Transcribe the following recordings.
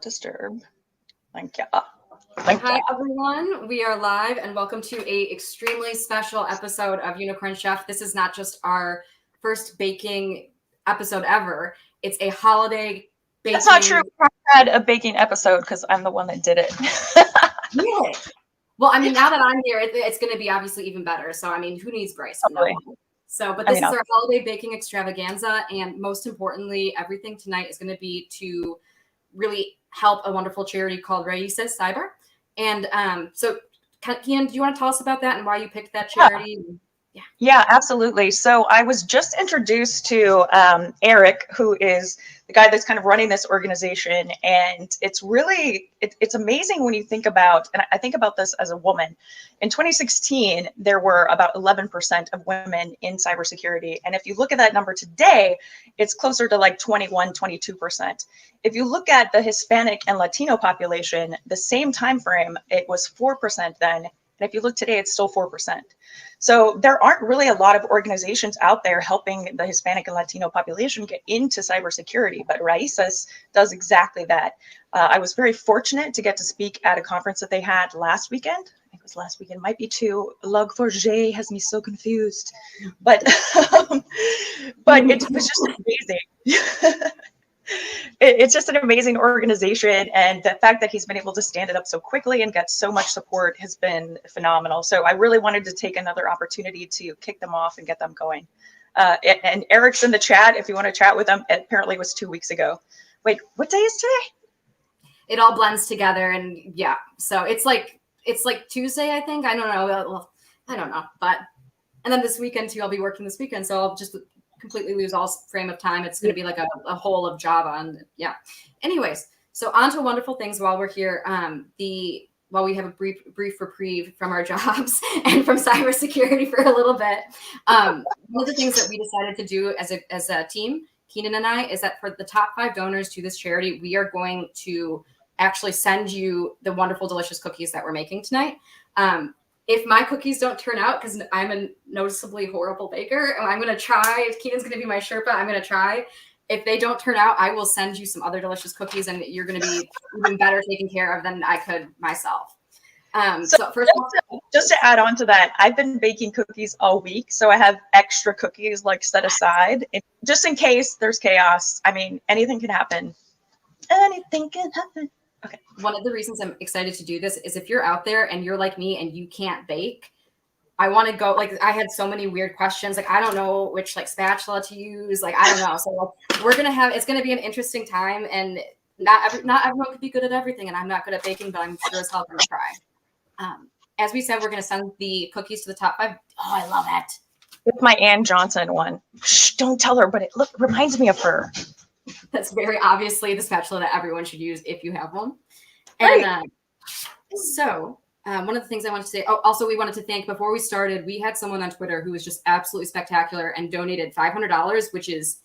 disturb. Thank you. Hi, everyone. We are live, and welcome to a extremely special episode of Unicorn Chef. This is not just our first baking episode ever. It's a holiday baking. That's not true. I had a baking episode because I'm the one that did it. Really? Well, I mean, now that I'm here, it's going to be obviously even better. So, I mean, who needs Bryce? No one. So, but this is our holiday baking extravaganza, and most importantly, everything tonight is going to be to really help a wonderful charity called Raíces Cyber. And so, Keenan, do you want to tell us about that and why you picked that charity? Yeah, absolutely. So I was just introduced to Eric, who is the guy that's kind of running this organization. And it's really, it's amazing when you think about, and I think about this as a woman. In 2016, there were about 11% of women in cybersecurity. And if you look at that number today, it's closer to like 21, 22%. If you look at the Hispanic and Latino population, the same time frame, it was 4% then. And if you look today, it's still 4%. So there aren't really a lot of organizations out there helping the Hispanic and Latino population get into cybersecurity, but Raíces does exactly that. I was very fortunate to get to speak at a conference that they had last weekend. I think it was last weekend, might be too. Log4j has me so confused, but it was just amazing. It's just an amazing organization, and the fact that he's been able to stand it up so quickly and get so much support has been phenomenal. So I really wanted to take another opportunity to kick them off and get them going. And Eric's in the chat if you want to chat with him. Apparently it was 2 weeks ago. Wait, what day is today? It all blends together, and yeah, so it's like Tuesday, I think. I don't know. Well, I don't know, but and then this weekend too. I'll be working this weekend, so I'll just completely lose all frame of time. It's going to be like a whole of Java. And yeah. Anyways, so on to wonderful things while we're here. While we have a brief reprieve from our jobs and from cybersecurity for a little bit. One of the things that we decided to do as a team, Keenan and I, is that for the top 5 donors to this charity, we are going to actually send you the wonderful, delicious cookies that we're making tonight. If my cookies don't turn out, because I'm a noticeably horrible baker, I'm going to try. If Keenan's going to be my Sherpa, I'm going to try. If they don't turn out, I will send you some other delicious cookies, and you're going to be even better taken care of than I could myself. So first just to add on to that, I've been baking cookies all week, so I have extra cookies like set aside, just in case there's chaos. I mean, anything can happen. Anything can happen. Okay. One of the reasons I'm excited to do this is if you're out there and you're like me and you can't bake, I want to go, like, I had so many weird questions. Like, I don't know which like spatula to use. Like, I don't know. So like, it's going to be an interesting time, and not everyone could be good at everything. And I'm not good at baking, but I'm sure as hell going to try. As we said, we're going to send the cookies to the top 5. Oh, I love it. It's my Ann Johnson one. Shh, don't tell her, but it reminds me of her. That's very obviously the spatula that everyone should use if you have one. And one of the things I wanted to say, also we wanted to thank, before we started, we had someone on Twitter who was just absolutely spectacular and donated $500, which is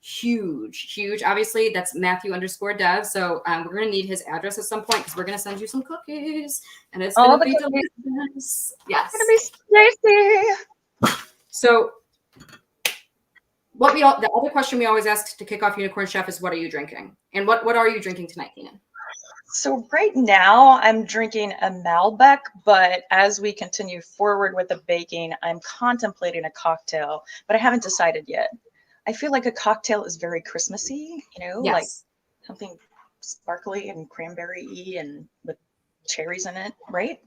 huge. Obviously, that's Matthew_Dev. So we're going to need his address at some point because we're going to send you some cookies, and it's going to be delicious. Yes. It's going to be tasty. So the other question we always ask to kick off Unicorn Chef is, what are you drinking? And what are you drinking tonight, Keenan? So right now I'm drinking a Malbec, but as we continue forward with the baking, I'm contemplating a cocktail, but I haven't decided yet. I feel like a cocktail is very Christmassy, yes. Like something sparkly and cranberry-y and with cherries in it, right?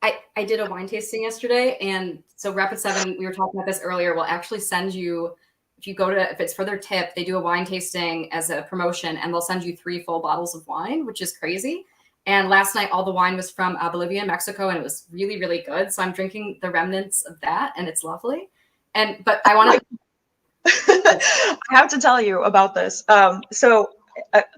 I did a wine tasting yesterday, and so Rapid 7, we were talking about this earlier, will actually send you, if it's for their tip, they do a wine tasting as a promotion, and they'll send you 3 full bottles of wine, which is crazy. And last night, all the wine was from Bolivia and Mexico, and it was really, really good. So I'm drinking the remnants of that, and it's lovely. But I want to... I have to tell you about this.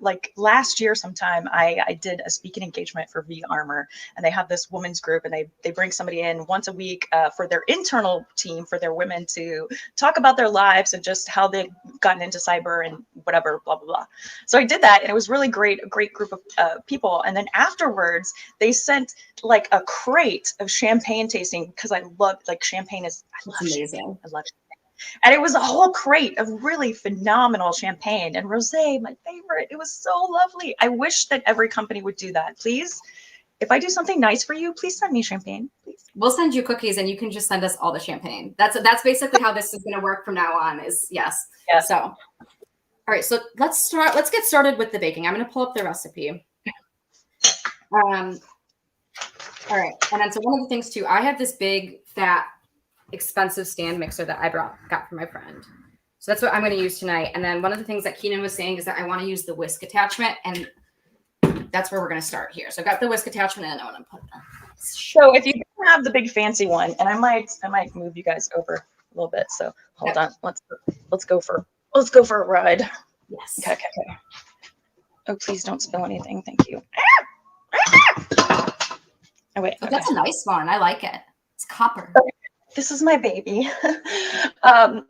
Like last year sometime, I did a speaking engagement for V Armor, and they have this women's group, and they bring somebody in once a week for their internal team, for their women, to talk about their lives and just how they've gotten into cyber and whatever, blah, blah, blah. So I did that, and it was really great, a great group of people. And then afterwards, they sent like a crate of champagne tasting, because I love, like, champagne is, I love amazing. Champagne. I love it. And it was a whole crate of really phenomenal champagne and rosé, my favorite. It was so lovely. I wish that every company would do that. Please, if I do something nice for you, please send me champagne, please. We'll send you cookies and you can just send us all the champagne. That's basically how this is going to work from now on is yes. So, all right. So let's get started with the baking. I'm going to pull up the recipe. All right. And then so one of the things too, I have this big, fat, expensive stand mixer that I got from my friend. So that's what I'm going to use tonight. And then one of the things that Keenan was saying is that I want to use the whisk attachment, and that's where we're going to start here. So I've got the whisk attachment and I want to put that. So if you don't have the big fancy one, and I might move you guys over a little bit. So hold on. Let's go for a ride. Yes. Okay. Oh, please don't spill anything. Thank you. Oh wait. Oh, that's a nice one. I like it. It's copper. Okay. This is my baby. And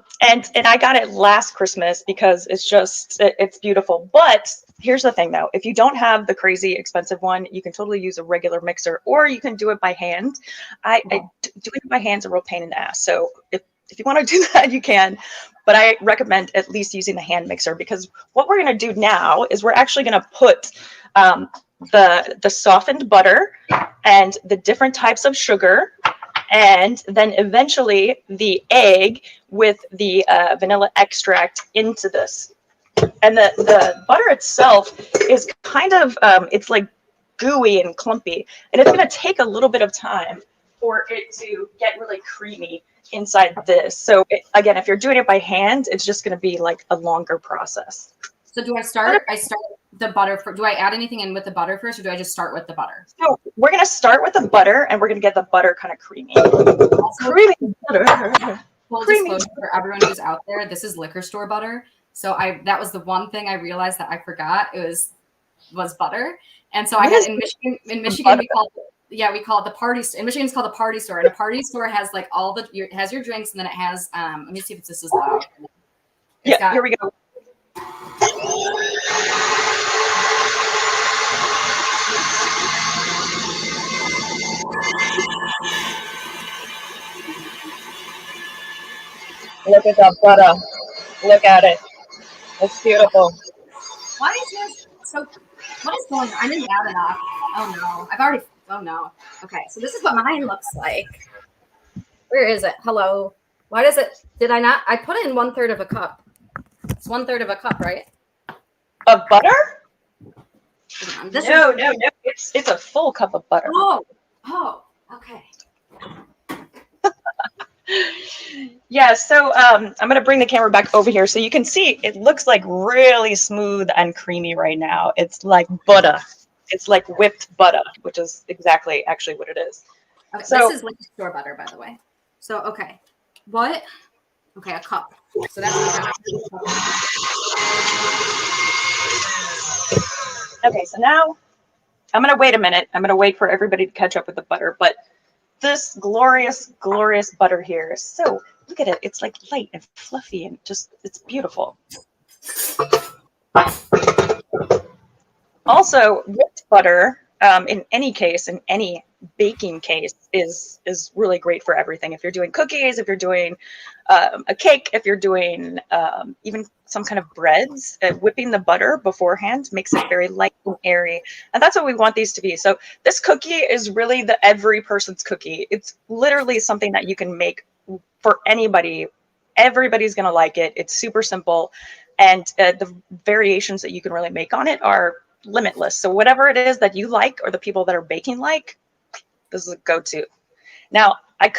I got it last Christmas because it's beautiful. But here's the thing though, if you don't have the crazy expensive one, you can totally use a regular mixer, or you can do it by hand. Doing it by hand is a real pain in the ass. So if you want to do that, you can, but I recommend at least using the hand mixer, because what we're going to do now is we're actually going to put the softened butter and the different types of sugar, and then eventually the egg with the vanilla extract into this. And the butter itself is kind of, it's like gooey and clumpy. And it's going to take a little bit of time for it to get really creamy inside this. So again, if you're doing it by hand, it's just going to be like a longer process. So do I start the butter do I add anything in with the butter first, or do I just start with the butter? So we're going to start with the butter, and we're going to get the butter kind of creamy. Creamy butter. Full disclosure for everyone who's out there, this is liquor store butter. So that was the one thing I realized that I forgot. It was butter. And so I had in Michigan we call it the party store. In Michigan it's called the party store. And a party store has like it has your drinks, and then it has let me see if this is loud. Here we go. Look at that butter. Look at it. It's beautiful. Why is this so? What is going on? I didn't add enough. Oh no. Okay, so this is what mine looks like. Where is it? Hello. Why does it? Did I not? I put in 1/3 of a cup. It's 1/3 of a cup, right? Of butter? No. It's a full cup of butter. Oh, okay. Yeah, so I'm going to bring the camera back over here so you can see it looks like really smooth and creamy right now. It's like butter. It's like whipped butter, which is exactly actually what it is. Okay, so this is liquor store butter, by the way. So, okay. What? Okay, a cup. So that's okay, so now I'm going to wait a minute. I'm going to wait for everybody to catch up with the butter, but this glorious, glorious butter here is so, look at it. It's like light and fluffy and it's beautiful. Also, whipped butter, in any case, in any baking case, is really great for everything. If you're doing cookies, if you're doing a cake, if you're doing even some kind of breads, whipping the butter beforehand makes it very light and airy. And that's what we want these to be. So this cookie is really the every person's cookie. It's literally something that you can make for anybody. Everybody's going to like it. It's super simple. And the variations that you can really make on it are limitless. So whatever it is that you like, or the people that are baking like, this is a go-to. Now, I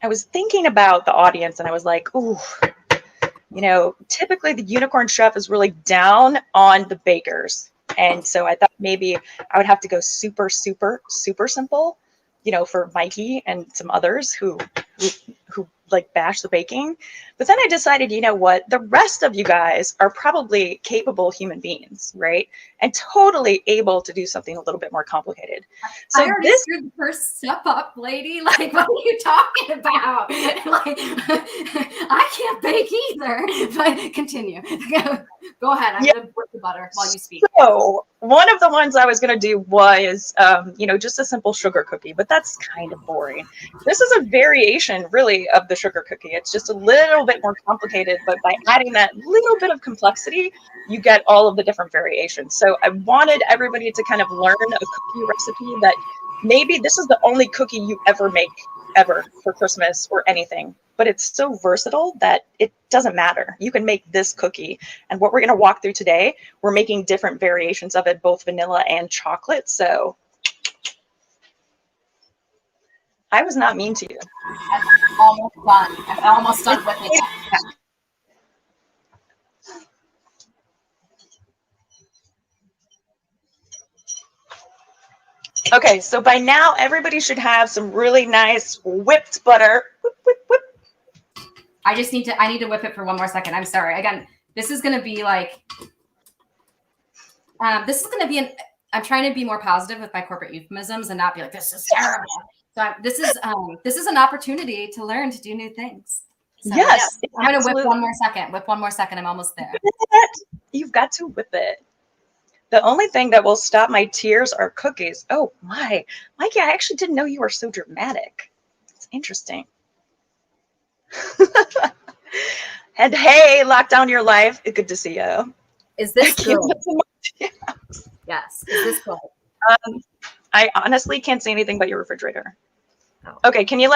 was thinking about the audience, and I was like, ooh, typically the unicorn chef is really down on the bakers. And so I thought maybe I would have to go super, super, super simple, for Mikey and some others who like bash the baking. But then I decided, you know what, the rest of you guys are probably capable human beings, right? And totally able to do something a little bit more complicated. So I already screwed the first step up, lady. Like, what are you talking about? Like, I can't bake either. But continue. Go ahead. I'm gonna whip the butter while you speak. So one of the ones I was gonna do was, just a simple sugar cookie, but that's kind of boring. This is a variation, really, of the sugar cookie. It's just a little bit more complicated, but by adding that little bit of complexity, you get all of the different variations. So I wanted everybody to kind of learn a cookie recipe that maybe this is the only cookie you ever make ever for Christmas or anything, but it's so versatile that it doesn't matter. You can make this cookie. And what we're going to walk through today, we're making different variations of it, both vanilla and chocolate. So I was not mean to you. I'm almost done. I'm almost done with it. Okay, so by now everybody should have some really nice whipped butter. Whip, whip, whip. I need to whip it for one more second. I'm sorry. Again, this is going to be like, I'm trying to be more positive with my corporate euphemisms and not be like, this is terrible. So this is an opportunity to learn to do new things. So, yes. Yeah, I'm going to whip one more second. Whip one more second. I'm almost there. You've got to whip it. The only thing that will stop my tears are cookies. Oh my, Mikey, I actually didn't know you were so dramatic. It's interesting. And hey, lock down your life. Good to see you. Is this good? Yes. Is this good? I honestly can't see anything but your refrigerator. Oh. Okay, can you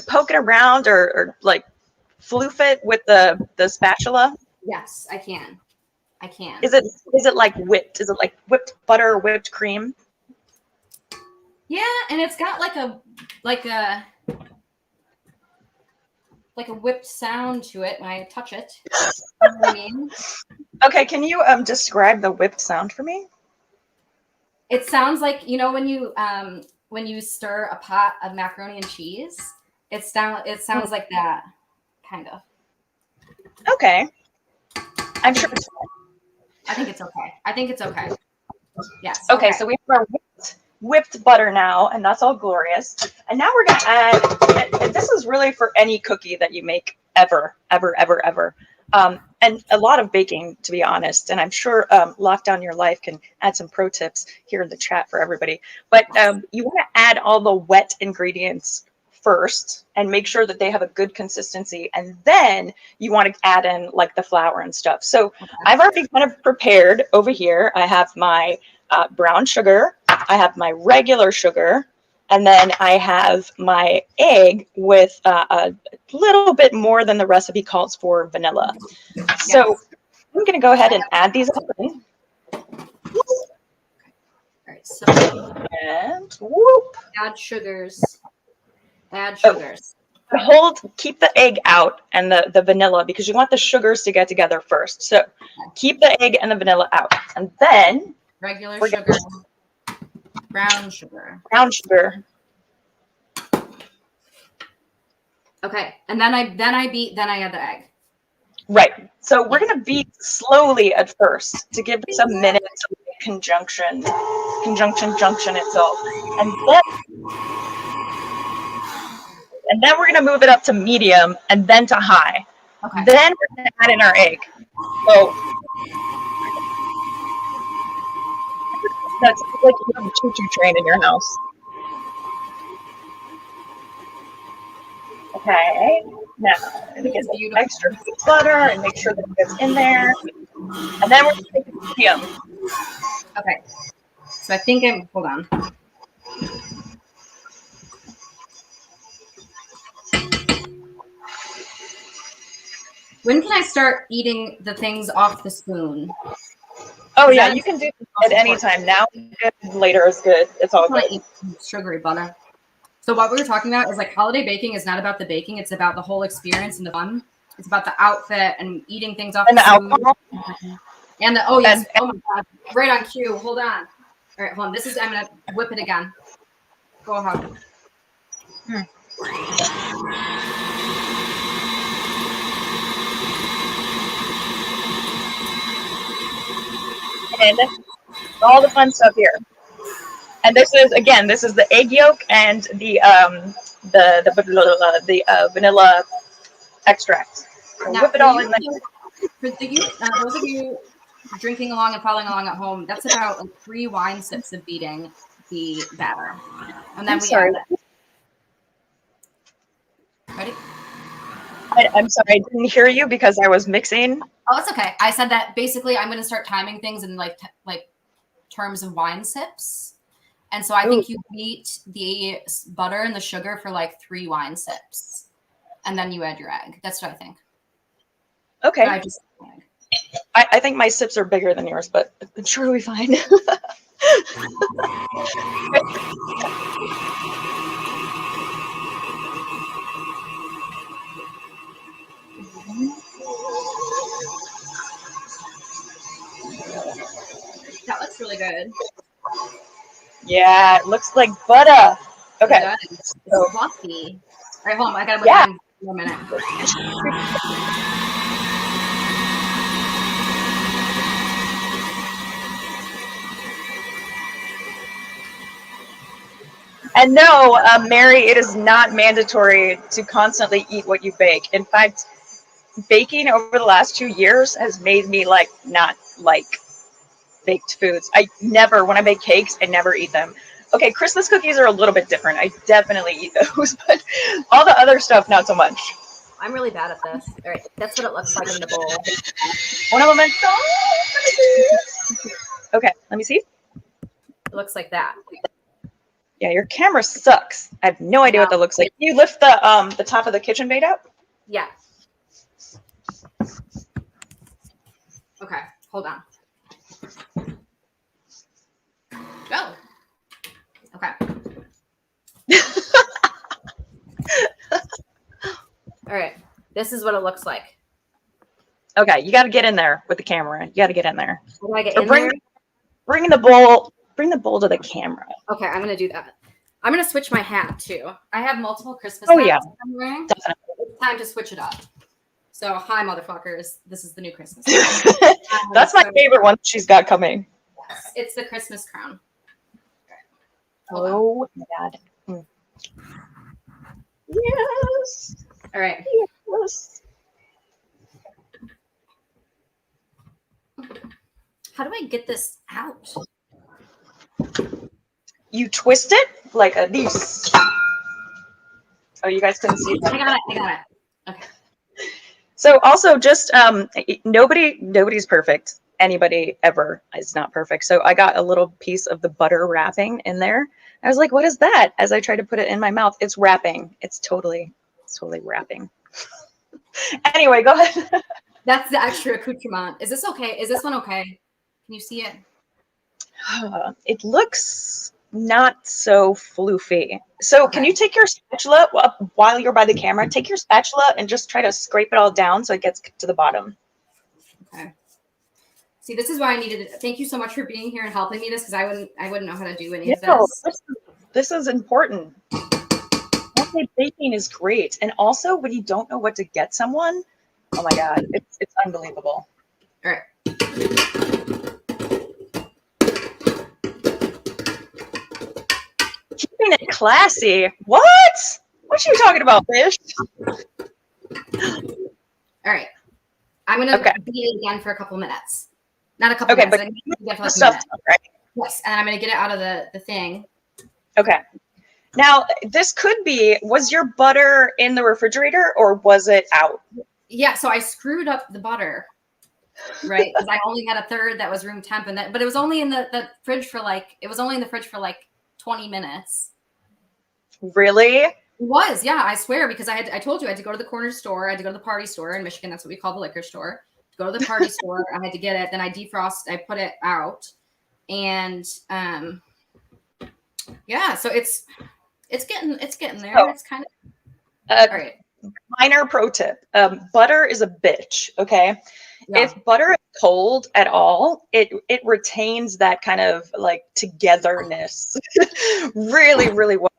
poke it around or like floof it with the spatula? Yes, I can. Is it like whipped? Is it like whipped butter, whipped cream? Yeah, and it's got like a whipped sound to it when I touch it. You know what I mean? Okay, can you describe the whipped sound for me? It sounds like, when you stir a pot of macaroni and cheese. It sounds like that, kind of. Okay. I'm sure it's fine. I think it's okay. Yes. Okay, so we have our whipped butter now, and that's all glorious. And now we're going to add, and this is really for any cookie that you make ever. And a lot of baking, to be honest. And I'm sure Lock Down Your Life can add some pro tips here in the chat for everybody. But you want to add all the wet ingredients first and make sure that they have a good consistency. And then you want to add in like the flour and stuff. So I've already kind of prepared over here. I have my brown sugar. I have my regular sugar. And then I have my egg with a little bit more than the recipe calls for vanilla. Yes. So I'm going to go ahead and add these in. All right, so and whoop. Add sugars. Keep the egg out and the vanilla because you want the sugars to get together first. So keep the egg and the vanilla out. And then regular sugar. Brown sugar. Okay, and then I add the egg. Right. So we're gonna beat slowly at first to give this a minute to conjunction itself, and then we're gonna move it up to medium and then to high. Okay. Then we're gonna add in our egg. So that's like you have a choo-choo train in your house. Okay, now I'm going to get the extra butter and make sure that it gets in there. And then we're going to take the medium. Okay, so I think hold on. When can I start eating the things off the spoon? Oh yeah, you can do it at any time. Now good, later is good. It's all good. Eat sugary butter. So what we were talking about is like holiday baking is not about the baking; it's about the whole experience and the fun. It's about the outfit and eating things off and the alcohol. And the oh yes, oh my god, right on cue. Hold on. All right, hold on. I'm gonna whip it again. Go ahead. And all the fun stuff here. And this is the egg yolk and the vanilla extract. So now, whip it all in there. For those of you drinking along and following along at home, that's about like 3 wine sips of beating the batter. And then add it. Ready? I'm sorry, I didn't hear you because I was mixing. Oh, it's okay. I said that basically I'm going to start timing things in like terms of wine sips. And so I think you beat the butter and the sugar for like 3 wine sips. And then you add your egg. That's what I think. Okay. I think my sips are bigger than yours, but I'm sure we'll be fine. That looks really good. Yeah, it looks like butter. Okay. It's fluffy. All right, hold on. I got to put mine in a minute. And no, Mary, it is not mandatory to constantly eat what you bake. In fact, baking over the last 2 years has made me not like baked foods. I never, when I make cakes, I never eat them. Okay, Christmas cookies are a little bit different. I definitely eat those, but all the other stuff, not so much. I'm really bad at this. All right, that's what it looks like in the bowl. One moment. Okay, let me see. It looks like that. Yeah, your camera sucks. I have no idea what that looks like. Can you lift the top of the kitchen bait up? Yeah. Okay, hold on. Go. Okay. All right. This is what it looks like. Okay, you got to get in there with the camera. You got to get in there. How do I get in there? Bring the bowl. Bring the bowl to the camera. Okay, I'm gonna do that. I'm gonna switch my hat too. I have multiple Christmas hats I'm wearing. Definitely. It's time to switch it up. So, hi, motherfuckers. This is the new Christmas. That's my favorite one she's got coming. It's the Christmas crown. Oh my God. Yes. All right. Yes. How do I get this out? You twist it like this. Oh, you guys couldn't see it. I got it. Okay. So also just nobody's perfect. Anybody ever is not perfect. So I got a little piece of the butter wrapping in there. I was like, what is that? As I tried to put it in my mouth, it's wrapping. It's totally wrapping. Anyway, go ahead. That's the extra accoutrement. Is this okay? Is this one okay? Can you see it? It looks not so floofy. So can you take your spatula while you're by the camera? Take your spatula and just try to scrape it all down so it gets to the bottom. Okay. See, this is why I needed it. Thank you so much for being here and helping me this because I wouldn't know how to do any of this. This is important. Baking is great. And also when you don't know what to get someone, oh my God, it's unbelievable. All right. Keeping it classy. What are you talking about, fish? All right. I'm going to beat it again for a couple minutes. Not a couple minutes. But the stuff, right? Yes, and I'm going to get it out of the thing. Okay. Now, this could be, was your butter in the refrigerator or was it out? Yeah, so I screwed up the butter, right? Because I only had a third that was room temp, but it was only in the fridge for like 20 minutes. Really? It was, yeah, I swear, because I told you I had to go to the corner store, I had to go to the party store in Michigan, that's what we call the liquor store. To go to the party store, I had to get it, then I defrost, I put it out, and yeah, so it's getting there. Oh. It's kind of all right. Minor pro tip: butter is a bitch. Okay, yeah. If butter is cold at all, it retains that kind of like togetherness really, really well.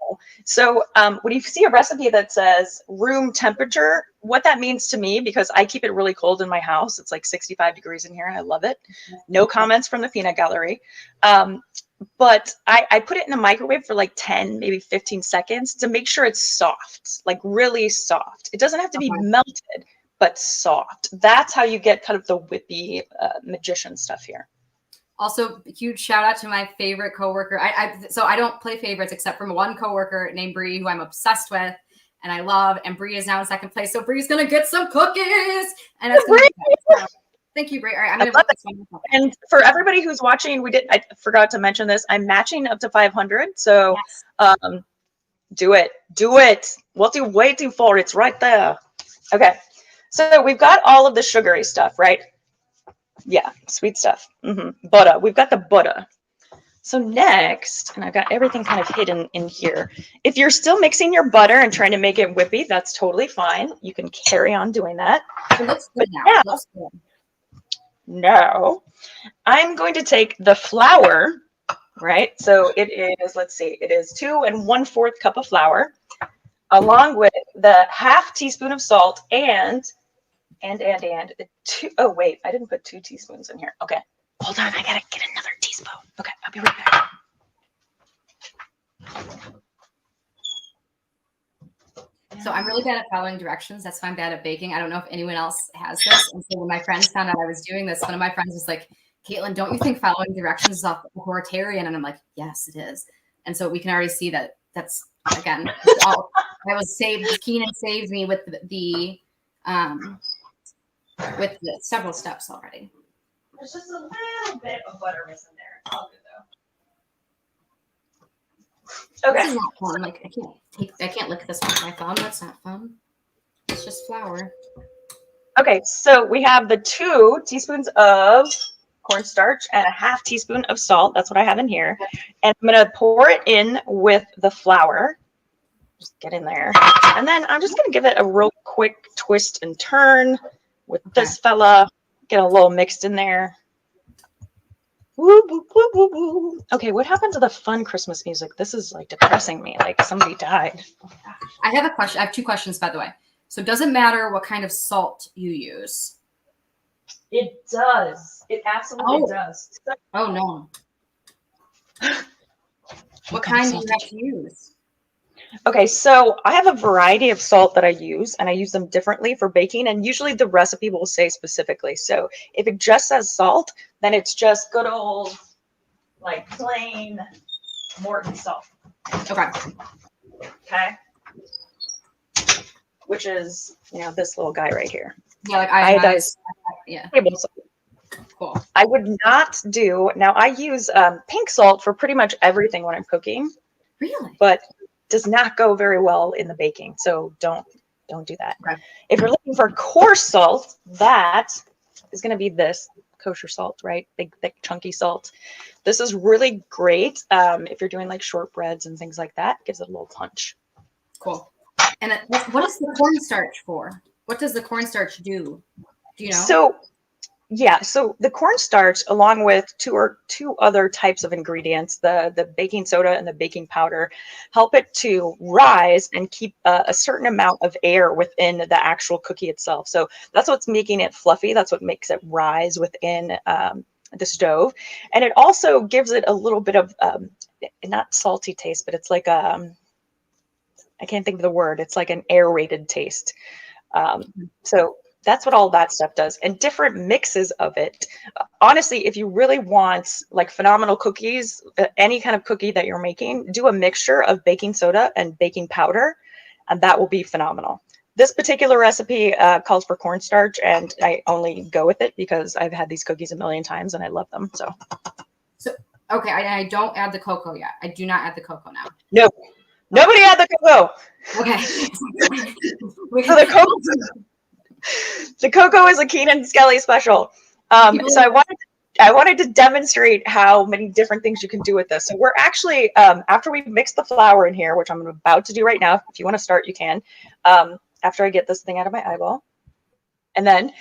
So when you see a recipe that says room temperature, what that means to me, because I keep it really cold in my house, it's like 65 degrees in here and I love it. No comments from the peanut gallery. But I put it in the microwave for like 10, maybe 15 seconds to make sure it's soft, like really soft. It doesn't have to be melted, but soft. That's how you get kind of the whippy magician stuff here. Also, huge shout out to my favorite coworker. So I don't play favorites except from one coworker named Bree, who I'm obsessed with. and I love. And Bree is now in second place, so Bree's gonna get some cookies, and it's gonna be good. So, thank you, Bree. All right, I'm gonna put this one. And for everybody who's watching, I forgot to mention this. I'm matching up to 500, so Yes. do it. What are you waiting for? It's right there. Okay, so we've got all of the sugary stuff, right? Yeah, sweet stuff. Butter. We've got the butter. So next, and I've got everything kind of hidden in here. If you're still mixing your butter and trying to make it whippy, that's totally fine. You can carry on doing that. It looks good now. It looks good. Now, I'm going to take the flour, right? So it is, let's see, it is 2 1/4 cup of flour, along with the ½ teaspoon of salt and two, oh wait, I didn't put 2 teaspoons in here. Okay, hold on, I gotta get another teaspoon. Okay, I'll be right back. So I'm really bad at following directions. That's why I'm bad at baking. I don't know if anyone else has this. And so when my friends found out I was doing this, one of my friends was like, Caitlin, don't you think following directions is authoritarian? And I'm like, yes, it is. And so we can already see that that's, again, all, I was saved. Keenan saved me with the several steps already. There's just a little bit of butter missing there. It's all good though. Okay. This is not fun. Like I can't lick this with my thumb. That's not fun. It's just flour. Okay, so we have the 2 teaspoons of cornstarch and a ½ teaspoon of salt. That's what I have in here. And I'm gonna pour it in with the flour. Just get in there. And then I'm just gonna give it a real quick twist and turn with this fella. Get a little mixed in there. Woo, woo, woo, woo, woo. Okay, what happened to the fun Christmas music? This is like depressing me. Like somebody died. I have a question. I have 2 questions, by the way. So does it matter what kind of salt you use? It does. It absolutely does. Oh no. What kind do you have to use? Okay, so I have a variety of salt that I use, and I use them differently for baking, and usually the recipe will say specifically. So if it just says salt, then it's just good old, like plain Morton salt. Okay. Okay. Which is, you know, this little guy right here. Yeah, like iodized. Yeah. Table salt. Cool. I would not do, now I use pink salt for pretty much everything when I'm cooking. Really? But does not go very well in the baking, so don't do that. Okay. If you're looking for coarse salt, that is going to be this kosher salt, right? Big, thick, chunky salt. This is really great if you're doing like shortbreads and things like that. Gives it a little punch. Cool. And what is the cornstarch for? What does the cornstarch do? Do you know? So, yeah, so the cornstarch, along with two other types of ingredients, the baking soda and the baking powder, help it to rise and keep a certain amount of air within the actual cookie itself. So that's what's making it fluffy. That's what makes it rise within the stove. And it also gives it a little bit of, not salty taste, but it's like I can't think of the word. It's like an aerated taste. So that's what all that stuff does, and different mixes of it. Honestly, if you really want like phenomenal cookies, any kind of cookie that you're making, do a mixture of baking soda and baking powder, and that will be phenomenal. This particular recipe calls for cornstarch, and I only go with it because I've had these cookies a million times and I love them. So okay, I don't add the cocoa yet. I do not add the cocoa now. No, nobody add the cocoa. Okay. So the cocoa is a Keenan Skelly special. So I wanted to demonstrate how many different things you can do with this. So we're actually, after we mix the flour in here, which I'm about to do right now, if you want to start, you can, after I get this thing out of my eyeball. And then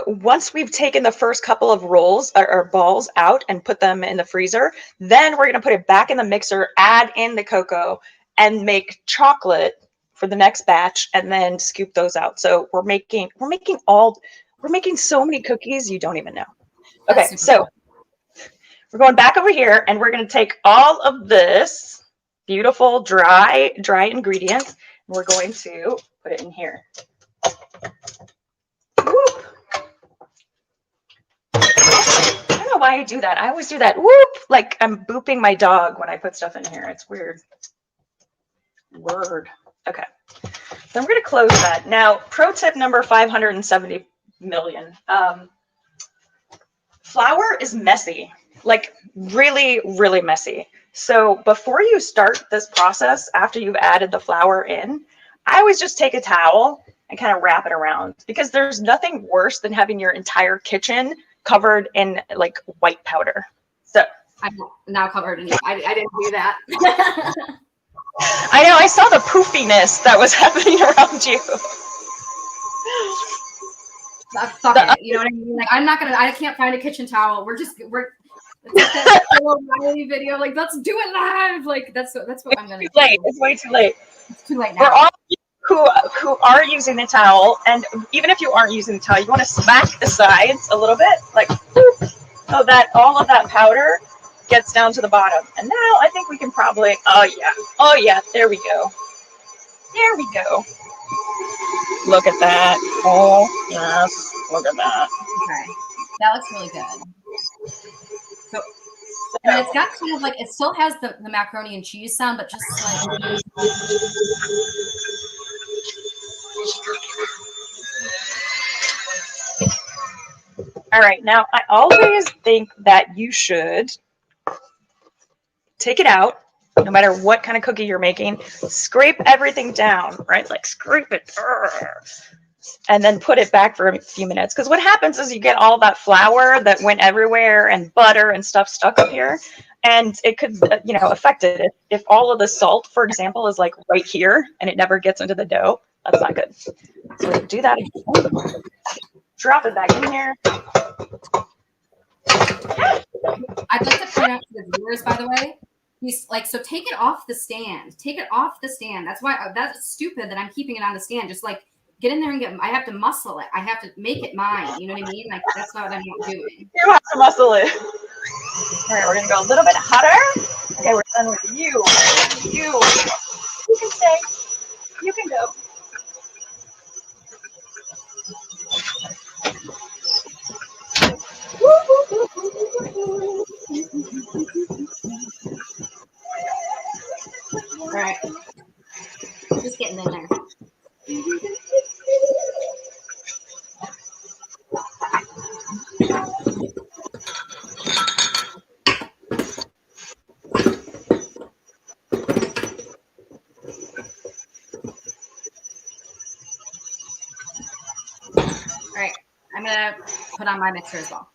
once we've taken the first couple of rolls or balls out and put them in the freezer, then we're going to put it back in the mixer, add in the cocoa, and make chocolate for the next batch, and then scoop those out. So we're making so many cookies you don't even know. Okay, so cool. We're going back over here, and we're going to take all of this beautiful dry ingredients, and we're going to put it in here. Whoop. I don't know why I do that. I always do that. Whoop, like I'm booping my dog when I put stuff in here. It's weird. Word. Okay. So I'm going to close that. Now, pro tip number 570 million. Flour is messy, like really, really messy. So before you start this process, after you've added the flour in, I always just take a towel and kind of wrap it around, because there's nothing worse than having your entire kitchen covered in like white powder. So I'm now covered in, I didn't do that. I know, I saw the poofiness that was happening around you. Fuck it, you know what I mean? Like, I can't find a kitchen towel. It's like that Riley video, like, let's do it live. Like, that's what I'm gonna do. It's way too late. It's too late now. For all who are using the towel, and even if you aren't using the towel, you want to smack the sides a little bit, like, so that all of that powder gets down to the bottom. And now I think we can probably, oh yeah, there we go. There we go. Look at that. Oh, yes, look at that. Okay, that looks really good. So, and it's got kind of like, it still has the macaroni and cheese sound, but just like. All right, now I always think that you should take it out, no matter what kind of cookie you're making, scrape everything down, right? Like scrape it, and then put it back for a few minutes. Because what happens is you get all that flour that went everywhere and butter and stuff stuck up here, and it could, affect it. If all of the salt, for example, is like right here and it never gets into the dough, that's not good. So do that again. Drop it back in here. I'd like to point out to the viewers, by the way, so take it off the stand. Take it off the stand. That's stupid that I'm keeping it on the stand. Just like get in there and I have to muscle it. I have to make it mine. You know what I mean? Like, that's not what I'm doing. You have to muscle it. All right, we're gonna go a little bit hotter. Okay, we're done with you. You can stay. You can go. All right. Just getting in there. All right. I'm going to put on my mixer as well.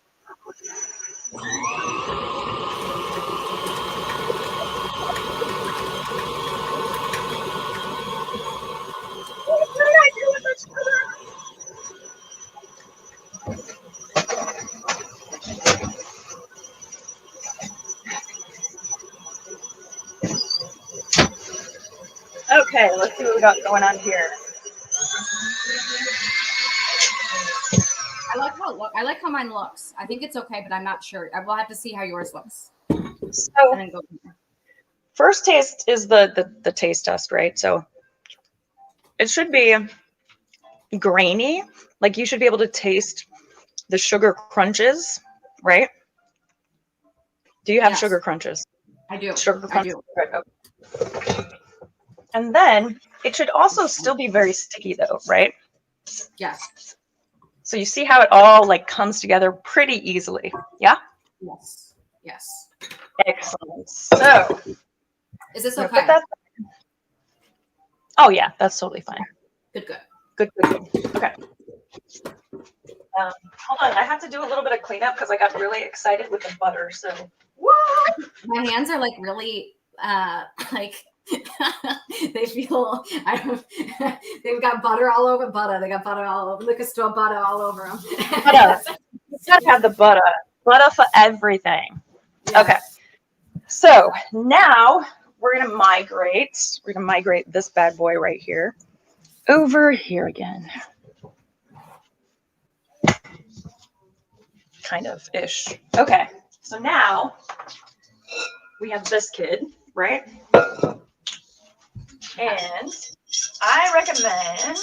Okay, let's see what we got going on here. I like how mine looks. I think it's okay, but I'm not sure. I will have to see how yours looks. So, and then go from there. First taste is the taste test, right? So it should be grainy. Like you should be able to taste the sugar crunches, right? Do you have sugar crunches? I do. Sugar crunches. I do. Okay. And then it should also still be very sticky though, right? Yes. So you see how it all like comes together pretty easily. Yeah? Yes. Yes. Excellent. So is this okay? Oh yeah, that's totally fine. Good. Good. Okay. Hold on, I have to do a little bit of cleanup because I got really excited with the butter. So woo! My hands are like really like they feel they've got butter all over butter. They got butter all over liquor store butter all over them. Butter. You gotta have the butter. Butter for everything. Yeah. Okay. So now we're gonna migrate. We're gonna migrate this bad boy right here over here again. Kind of ish. Okay. So now we have this kid, right? And I recommend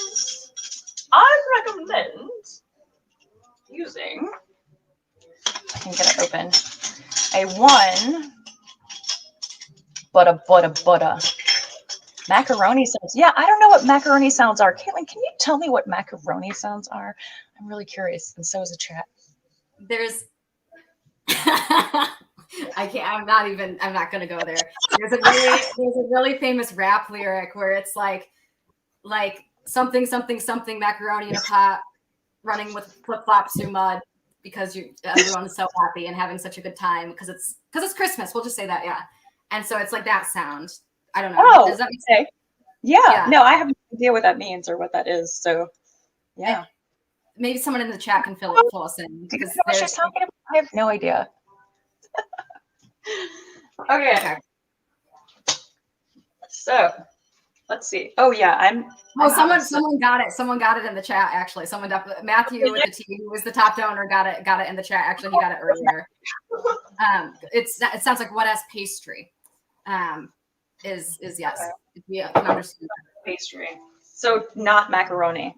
using, I can get it open, a 1 butter Macaroni sounds. Yeah, I don't know what macaroni sounds are. Caitlin, can you tell me what macaroni sounds are? I'm really curious, and so is the chat. There's I can't. I'm not gonna go there. There's a really famous rap lyric where it's like something something something macaroni in a pot, running with flip flops through mud because everyone's so happy and having such a good time because it's Christmas. We'll just say that, yeah. And so it's like that sound. I don't know. Oh, does that make okay. sense? Yeah. No, I have no idea what that means or what that is. So, yeah. Maybe someone in the chat can fill us in. Do you know what she's talking about? I have no idea. Okay. So, let's see. Oh yeah, someone got it. Someone got it in the chat. Actually, Matthew with the T, who was the top donor, got it in the chat. Actually, he got it earlier. It sounds like wet-ass pastry. Is yes. Yeah, I can understand that. Pastry. So not macaroni.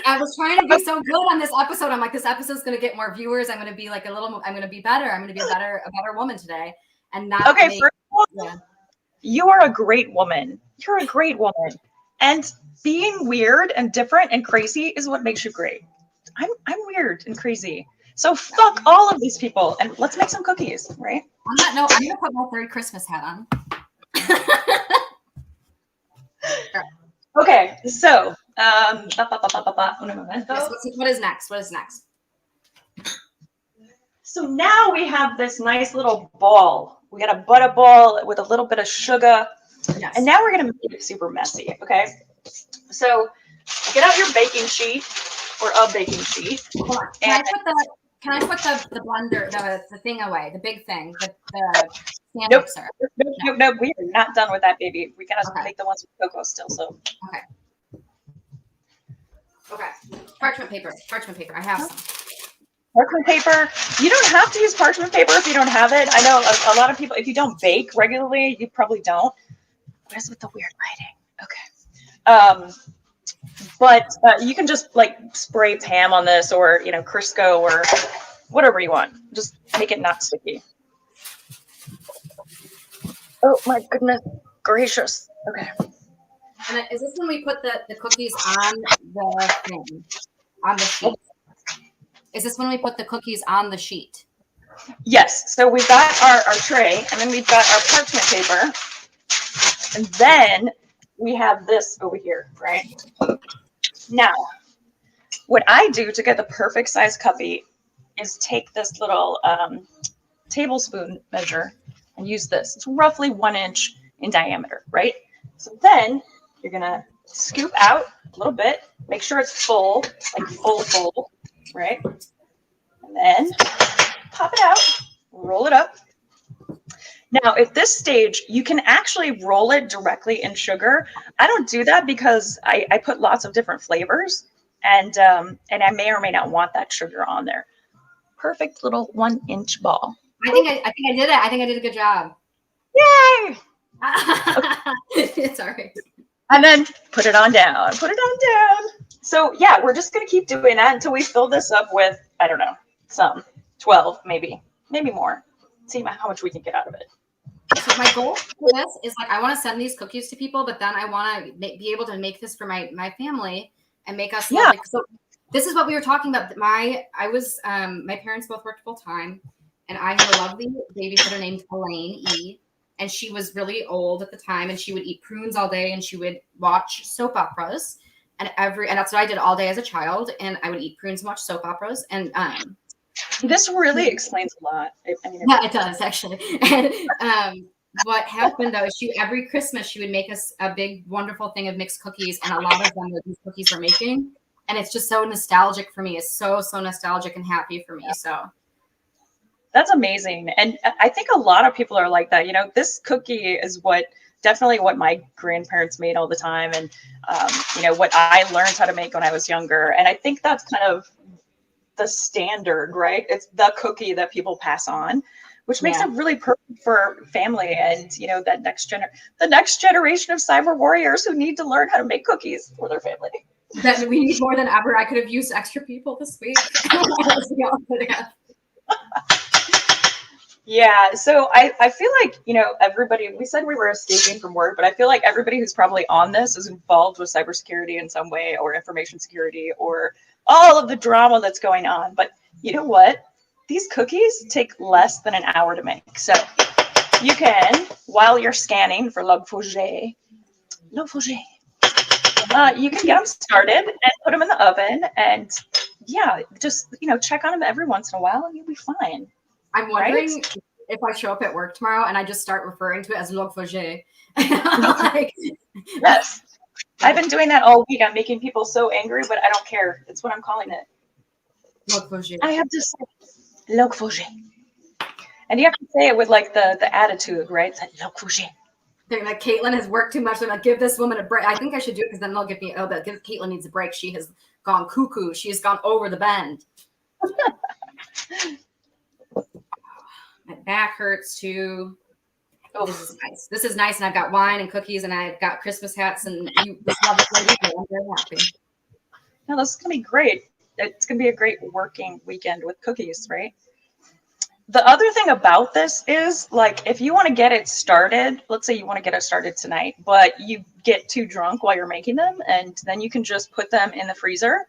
I was trying to be so good on this episode. I'm like, this episode's going to get more viewers. I'm going to be like I'm going to be better. I'm going to be a better woman today. And not okay. First of all, you are a great woman. You're a great woman. And being weird and different and crazy is what makes you great. I'm weird and crazy. So fuck all of these people and let's make some cookies, right? On that note, I'm going to put my third Christmas hat on. Okay, so what is next? So now we have this nice little ball. We got a butter ball with a little bit of sugar. Yes. And now we're going to make it super messy, okay? So get out your baking sheet or a baking sheet. Hold on. Can I put the blender, the thing away, the big thing, the stand mixer? Nope, we are not done with that, baby. We got to make the ones with cocoa still, so. Okay. Parchment paper. I have some. Parchment paper. You don't have to use parchment paper if you don't have it. I know a lot of people, if you don't bake regularly, you probably don't. What is with the weird lighting? Okay. But you can just like spray Pam on this or, Crisco or whatever you want. Just make it not sticky. Oh my goodness gracious. Okay. And is this when we put the cookies on the thing, on the sheet? Is this when we put the cookies on the sheet? Yes. So we've got our tray, and then we've got our parchment paper, and then we have this over here, right? Now, what I do to get the perfect size cupie is take this little tablespoon measure and use this. It's roughly 1 inch in diameter, right? So then you're gonna scoop out a little bit, make sure it's full, like full, right? And then pop it out, roll it up. Now, at this stage, you can actually roll it directly in sugar. I don't do that because I put lots of different flavors, and I may or may not want that sugar on there. Perfect little 1 inch ball. I think I did it. I think I did a good job. Yay! It's all right. And then put it on down. So yeah, we're just gonna keep doing that until we fill this up with, I don't know, some 12, maybe more. See how much we can get out of it. So my goal for this is like, I want to send these cookies to people, but then I want to be able to make this for my family and make us lovely. So this is what we were talking about. My parents both worked full time, and I had a lovely babysitter named Elaine E. And she was really old at the time, and she would eat prunes all day, and she would watch soap operas, and that's what I did all day as a child. And I would eat prunes and watch soap operas. And this really explains a lot. Yeah, it does actually. And what happened though is every Christmas she would make us a big wonderful thing of mixed cookies, and a lot of them were these cookies we're making, and it's just so nostalgic for me. It's so nostalgic and happy for me. So. That's amazing. And I think a lot of people are like that. This cookie is definitely what my grandparents made all the time. And, what I learned how to make when I was younger. And I think that's kind of the standard, right? It's the cookie that people pass on, which makes it really perfect for family and, the next generation of cyber warriors who need to learn how to make cookies for their family. That we need more than ever. I could have used extra people this week. Yeah, so I feel like, everybody, we said we were escaping from work, but I feel like everybody who's probably on this is involved with cybersecurity in some way or information security or all of the drama that's going on. But you know what? These cookies take less than an hour to make. So you can, while you're scanning for Log4j, you can get them started and put them in the oven. And yeah, just, check on them every once in a while and you'll be fine. I'm wondering if I show up at work tomorrow and I just start referring to it as Log4j. Yes. I've been doing that all week. I'm making people so angry, but I don't care. It's what I'm calling it. Log4j. I have to say Log4j. And you have to say it with like the attitude, right? It's like Log4j. They're like, Caitlin has worked too much. They're like, give this woman a break. I think I should do it because then they'll give me, but Caitlin needs a break. She has gone cuckoo. She has gone over the bend. My back hurts too. Oh, this is nice. This is nice, and I've got wine and cookies, and I've got Christmas hats, and you love it. I'm very happy. No, this is gonna be great. It's gonna be a great working weekend with cookies, right? The other thing about this is, like, if you want to get it started, let's say you want to get it started tonight, but you get too drunk while you're making them, and then you can just put them in the freezer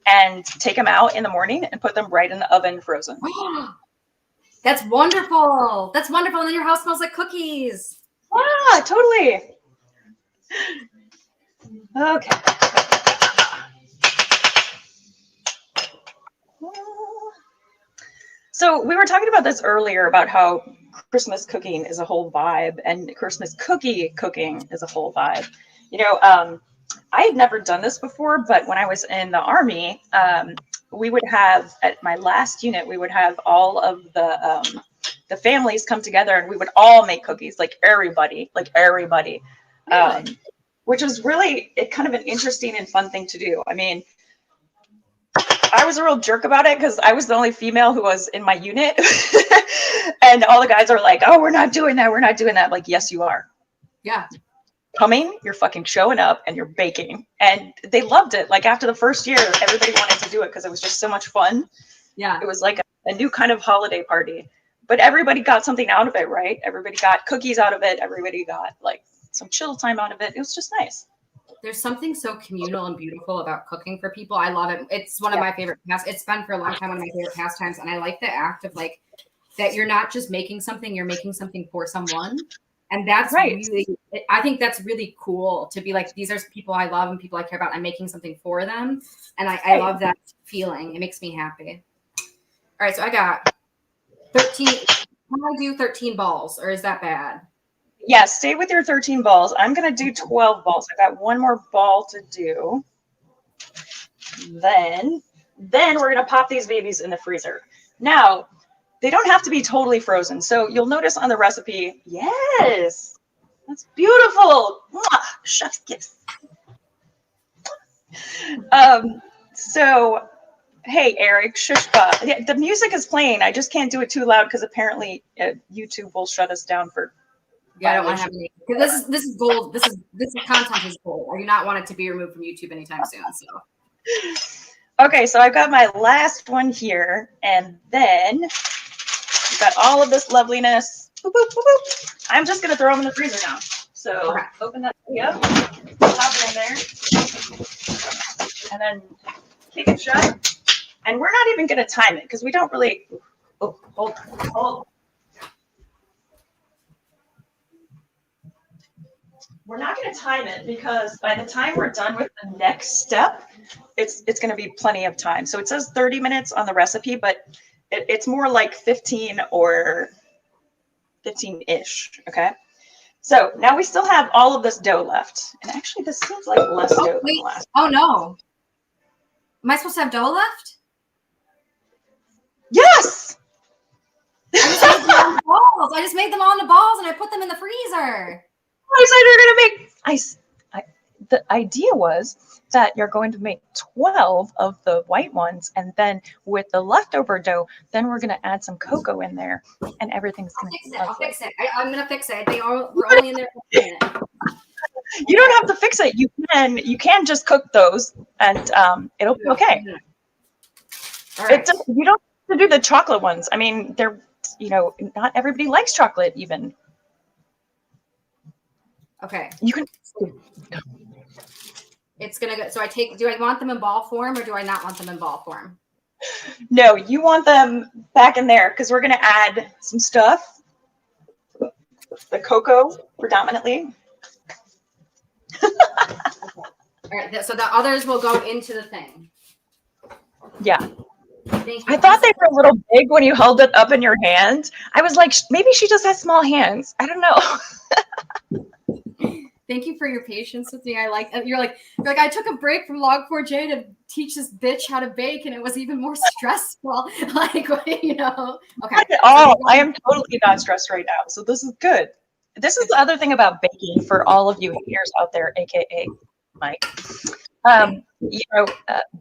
and take them out in the morning and put them right in the oven frozen. That's wonderful. That's wonderful. And then your house smells like cookies. Yeah, totally. Okay. So we were talking about this earlier about how Christmas cooking is a whole vibe and Christmas cookie cooking is a whole vibe. I had never done this before, but when I was in the Army, we would have, at my last unit, we would have all of the families come together and we would all make cookies, like everybody, which was really kind of an interesting and fun thing to do. I mean, I was a real jerk about it because I was the only female who was in my unit. And all the guys are like, oh, we're not doing that. We're not doing that. I'm like, yes, you are. Yeah. Coming, you're fucking showing up and you're baking. And they loved it. Like after the first year, everybody wanted to do it because it was just so much fun. Yeah. It was like a new kind of holiday party. But everybody got something out of it, right? Everybody got cookies out of it. Everybody got like some chill time out of it. It was just nice. There's something so communal and beautiful about cooking for people. I love it. It's one of my favorite pastimes. It's been for a long time one of my favorite pastimes. And I like the act of like that you're not just making something, you're making something for someone. And that's really, I think that's really cool to be like, these are people I love and people I care about. I'm making something for them. And I love that feeling. It makes me happy. All right. So I got 13. Can I do 13 balls or is that bad? Yeah, stay with your 13 balls. I'm going to do 12 balls. I got one more ball to do. Then we're going to pop these babies in the freezer. Now, they don't have to be totally frozen. So you'll notice on the recipe, yes, that's beautiful. Chef's kiss. So, hey, Eric, shushba. Yeah, the music is playing. I just can't do it too loud because apparently YouTube will shut us down for. Yeah, I don't want to have any. Because this is gold. This content is gold. I do not want it to be removed from YouTube anytime soon. So. Okay, so I've got my last one here, and then we've got all of this loveliness. Boop, boop, boop, boop. I'm just gonna throw them in the freezer now. So open that up, pop it in there, and then kick it shut. And we're not even gonna time it because we don't really. Oh, hold on. We're not going to time it because by the time we're done with the next step, it's going to be plenty of time. So it says 30 minutes on the recipe, but it's more like 15 or 15-ish, okay? So now we still have all of this dough left. And actually, this seems like less dough than last. Oh, no. Am I supposed to have dough left? Yes! I just made them all into balls and I put them in the freezer. I said you're gonna make. The idea was that you're going to make 12 of the white ones, and then with the leftover dough, then we're gonna add some cocoa in there, and everything's gonna. I'll fix it. I'm gonna fix it. We're only in there for a minute. You don't have to fix it. You can just cook those, and it'll be okay. All right. You don't have to do the chocolate ones. I mean, they're you know, not everybody likes chocolate even. Okay. You can. It's gonna go. So do I want them in ball form or do I not want them in ball form? No, you want them back in there because we're going to add some stuff. The cocoa predominantly. All right. So the others will go into the thing. Yeah. Thank you. I thought they were a little big when you held it up in your hand. I was like, maybe she just has small hands. I don't know. Thank you for your patience with me. You're like, I took a break from Log4j to teach this bitch how to bake, and it was even more stressful. Like, you know. Okay. Not at all. I am totally not stressed right now, so this is good. This is the other thing about baking for all of you haters out there, aka Mike. You know,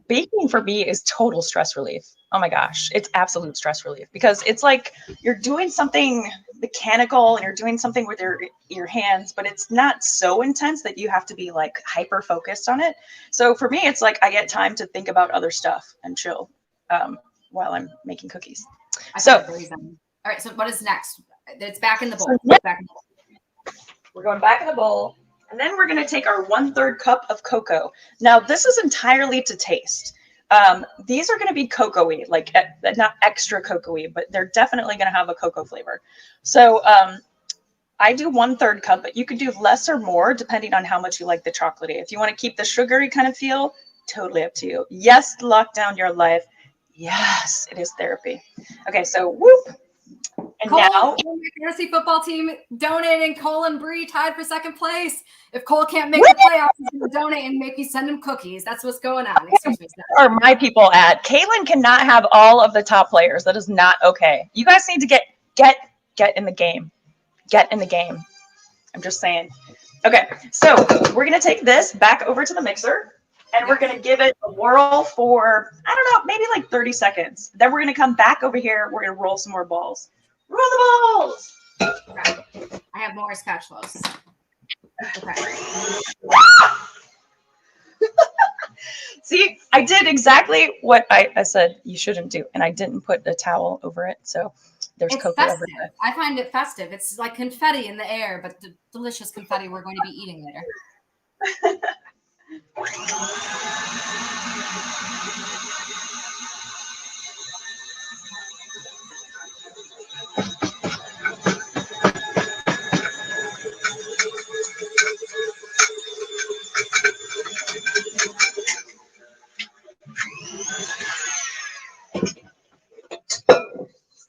baking for me is total stress relief. Oh my gosh, it's absolute stress relief because it's like you're doing something mechanical and you're doing something with your hands, but it's not so intense that you have to be like hyper focused on it. So for me, it's like I get time to think about other stuff and chill while I'm making cookies. So, all right. So what is next? It's back in the bowl. We're going back in the bowl. And then we're going to take our 1/3 cup of cocoa. Now, this is entirely to taste. These are going to be cocoa-y, like not extra cocoa-y, but they're definitely going to have a cocoa flavor. So I do 1/3 cup, but you could do less or more depending on how much you like the chocolatey. If you want to keep the sugary kind of feel, totally up to you. Yes, lock down your life. Yes, it is therapy. Okay, so whoop. And Cole, now, the fantasy football team donating. Cole and Bree tied for 2nd place. If Cole can't make the playoffs, he's going to donate and make me send him cookies. That's what's going on. Where are my people at? Caitlin cannot have all of the top players. That is not okay. You guys need to get in the game. Get in the game. I'm just saying. Okay, so we're going to take this back over to the mixer. And we're going to give it a whirl for, I don't know, maybe like 30 seconds. Then we're going to come back over here. We're going to roll some more balls. Roll the balls. Okay. I have more spatulas. Okay. See, I did exactly what I said you shouldn't do. And I didn't put a towel over it. So there's cocoa everywhere. I find it festive. It's like confetti in the air, but the delicious confetti we're going to be eating later.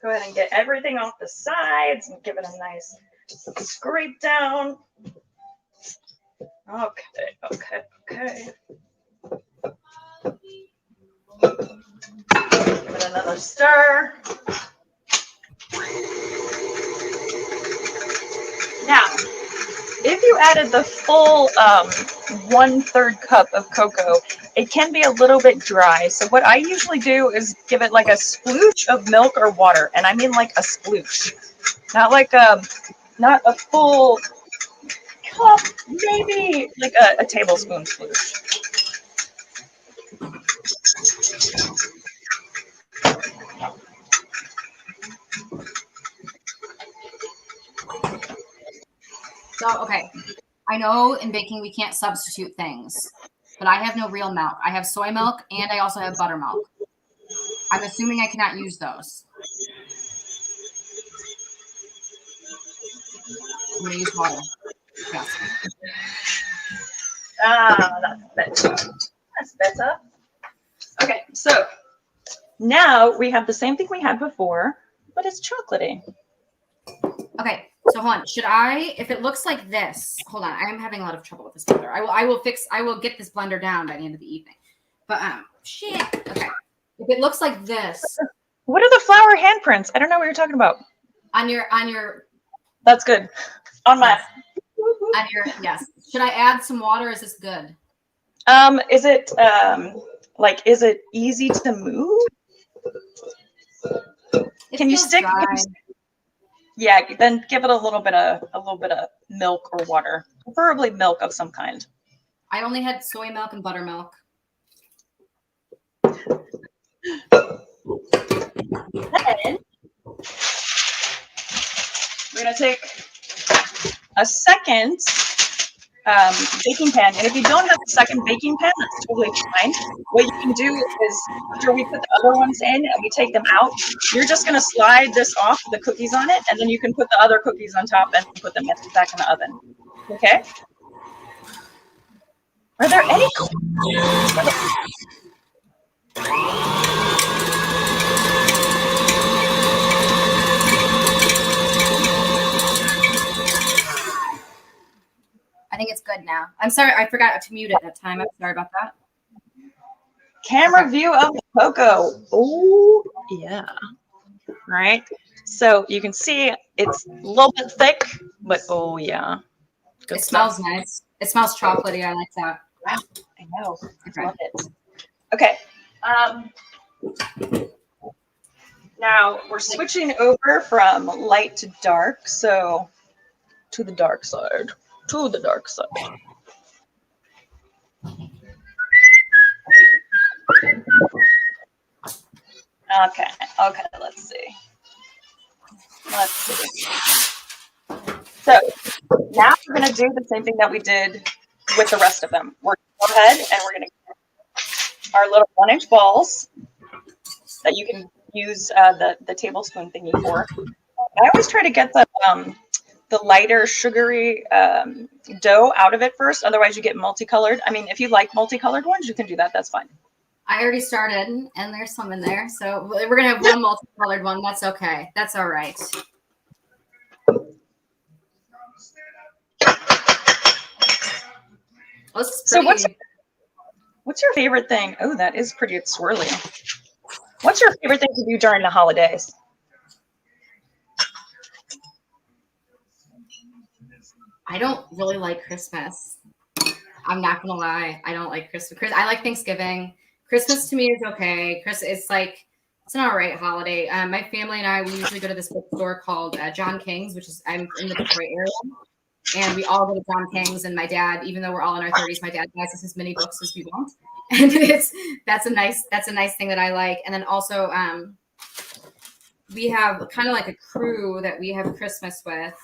Go ahead and get everything off the sides and give it a nice scrape down. Okay. Give it another stir. Now, if you added the full 1/3 cup of cocoa, it can be a little bit dry. So what I usually do is give it like a sploosh of milk or water. And I mean like a sploosh, not like not a full cup, maybe like a tablespoon sploosh. So, okay. I know in baking we can't substitute things, but I have no real milk. I have soy milk and I also have buttermilk. I'm assuming I cannot use those. I'm going to use water. Yes. That's better. That's better. Okay, so now we have the same thing we had before, but it's chocolatey. Okay, so hold on. Should I, if it looks like this, hold on. I am having a lot of trouble with this blender. I will get this blender down by the end of the evening. But shit. Okay. If it looks like this. What are the flower handprints? I don't know what you're talking about. On your. That's good. On my. On your, yes. Should I add some water? Is this good? Is it is it easy to move? Can you stick? Yeah, then give it a little bit of milk or water, preferably milk of some kind. I only had soy milk and buttermilk. Then going to take a second baking pan. And if you don't have a second baking pan, that's totally fine. What you can do is after we put the other ones in and we take them out, you're just going to slide this off the cookies on it, and then you can put the other cookies on top and put them back in the oven. Okay? Are there any I think it's good now. I'm sorry, I forgot to mute it at the time. I'm sorry about that. camera view of the cocoa? Oh, yeah. Right? So you can see it's a little bit thick, but oh, yeah. Good It stuff. smells nice. It smells chocolatey. I like that. Wow, I know. Okay. I love it. Okay. Now we're switching over from light to dark. So to the dark side. To the dark side. Okay. Okay. Let's see. So now we're going to do the same thing that we did with the rest of them. We're going to go ahead and we're going to get our little 1-inch balls that you can use the tablespoon thingy for. I always try to get the lighter sugary dough out of it first. Otherwise, you get multicolored. I mean, if you like multicolored ones, you can do that. That's fine. I already started, and there's some in there. So we're going to have one multicolored one. That's okay. That's all right. So what's your favorite thing? Oh, that is pretty swirly. What's your favorite thing to do during the holidays? I don't really like Christmas. I'm not gonna lie. I don't like Christmas. I like Thanksgiving. Christmas to me is okay. It's like it's an all right holiday. My family and I, we usually go to this bookstore called John King's, which is I'm in the Detroit area, and we all go to John King's. And my dad, even though we're all in our 30s, my dad buys us as many books as we want, and that's a nice thing that I like. And then also we have kind of like a crew that we have Christmas with.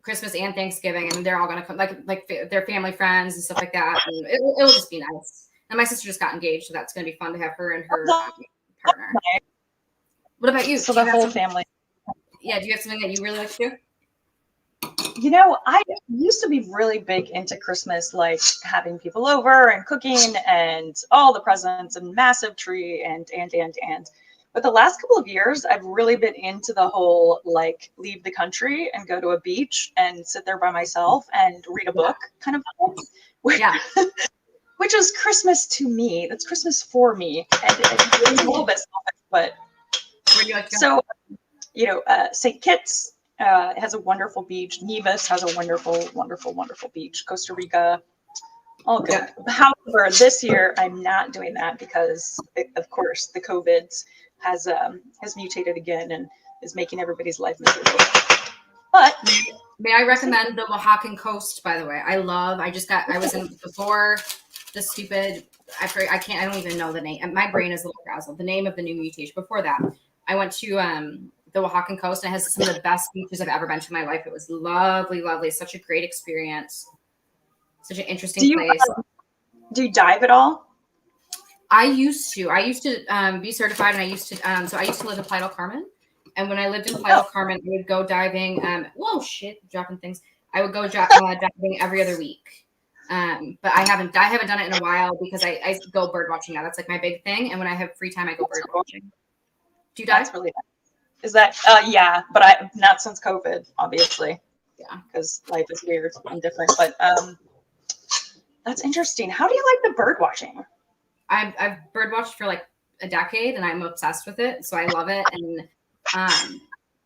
Christmas and Thanksgiving, and they're all gonna come, like their family friends and stuff like that. And it'll just be nice. And my sister just got engaged, so that's gonna be fun to have her and her partner. What about you? So the whole family. Yeah, do you have something that you really like to do? You know, I used to be really big into Christmas, like having people over and cooking and all the presents and massive tree and. But the last couple of years, I've really been into the whole, like, leave the country and go to a beach and sit there by myself and read a book kind of thing. Yeah. Which is Christmas to me. That's Christmas for me. And it's a little bit selfish, but. Where do you like to go? So, you know, St. Kitts has a wonderful beach. Nevis has a wonderful, wonderful, wonderful beach. Costa Rica. All good. Yeah. However, this year I'm not doing that because, of course, the COVID has mutated again and is making everybody's life miserable. But may I recommend the Oaxacan coast? By the way, I was in before the stupid. I don't even know the name. My brain is a little frazzled. The name of the new mutation. Before that, I went to the Oaxacan coast, and it has some of the best beaches I've ever been to in my life. It was lovely, lovely. Such a great experience. Such an interesting place. Do you dive at all? I used to be certified, and I used to live in Playa del Carmen. And when I lived in Playa del Carmen, I would go diving. Whoa, shit, dropping things. I would go diving every other week. But I haven't done it in a while because I go bird watching now. That's like my big thing. And when I have free time, I go bird watching. Do you dive? That's really nice. Is that yeah? But I not since COVID, obviously. Yeah, because life is weird and different. But that's interesting. How do you like the bird watching? I've bird watched for like a decade, and I'm obsessed with it. So I love it, and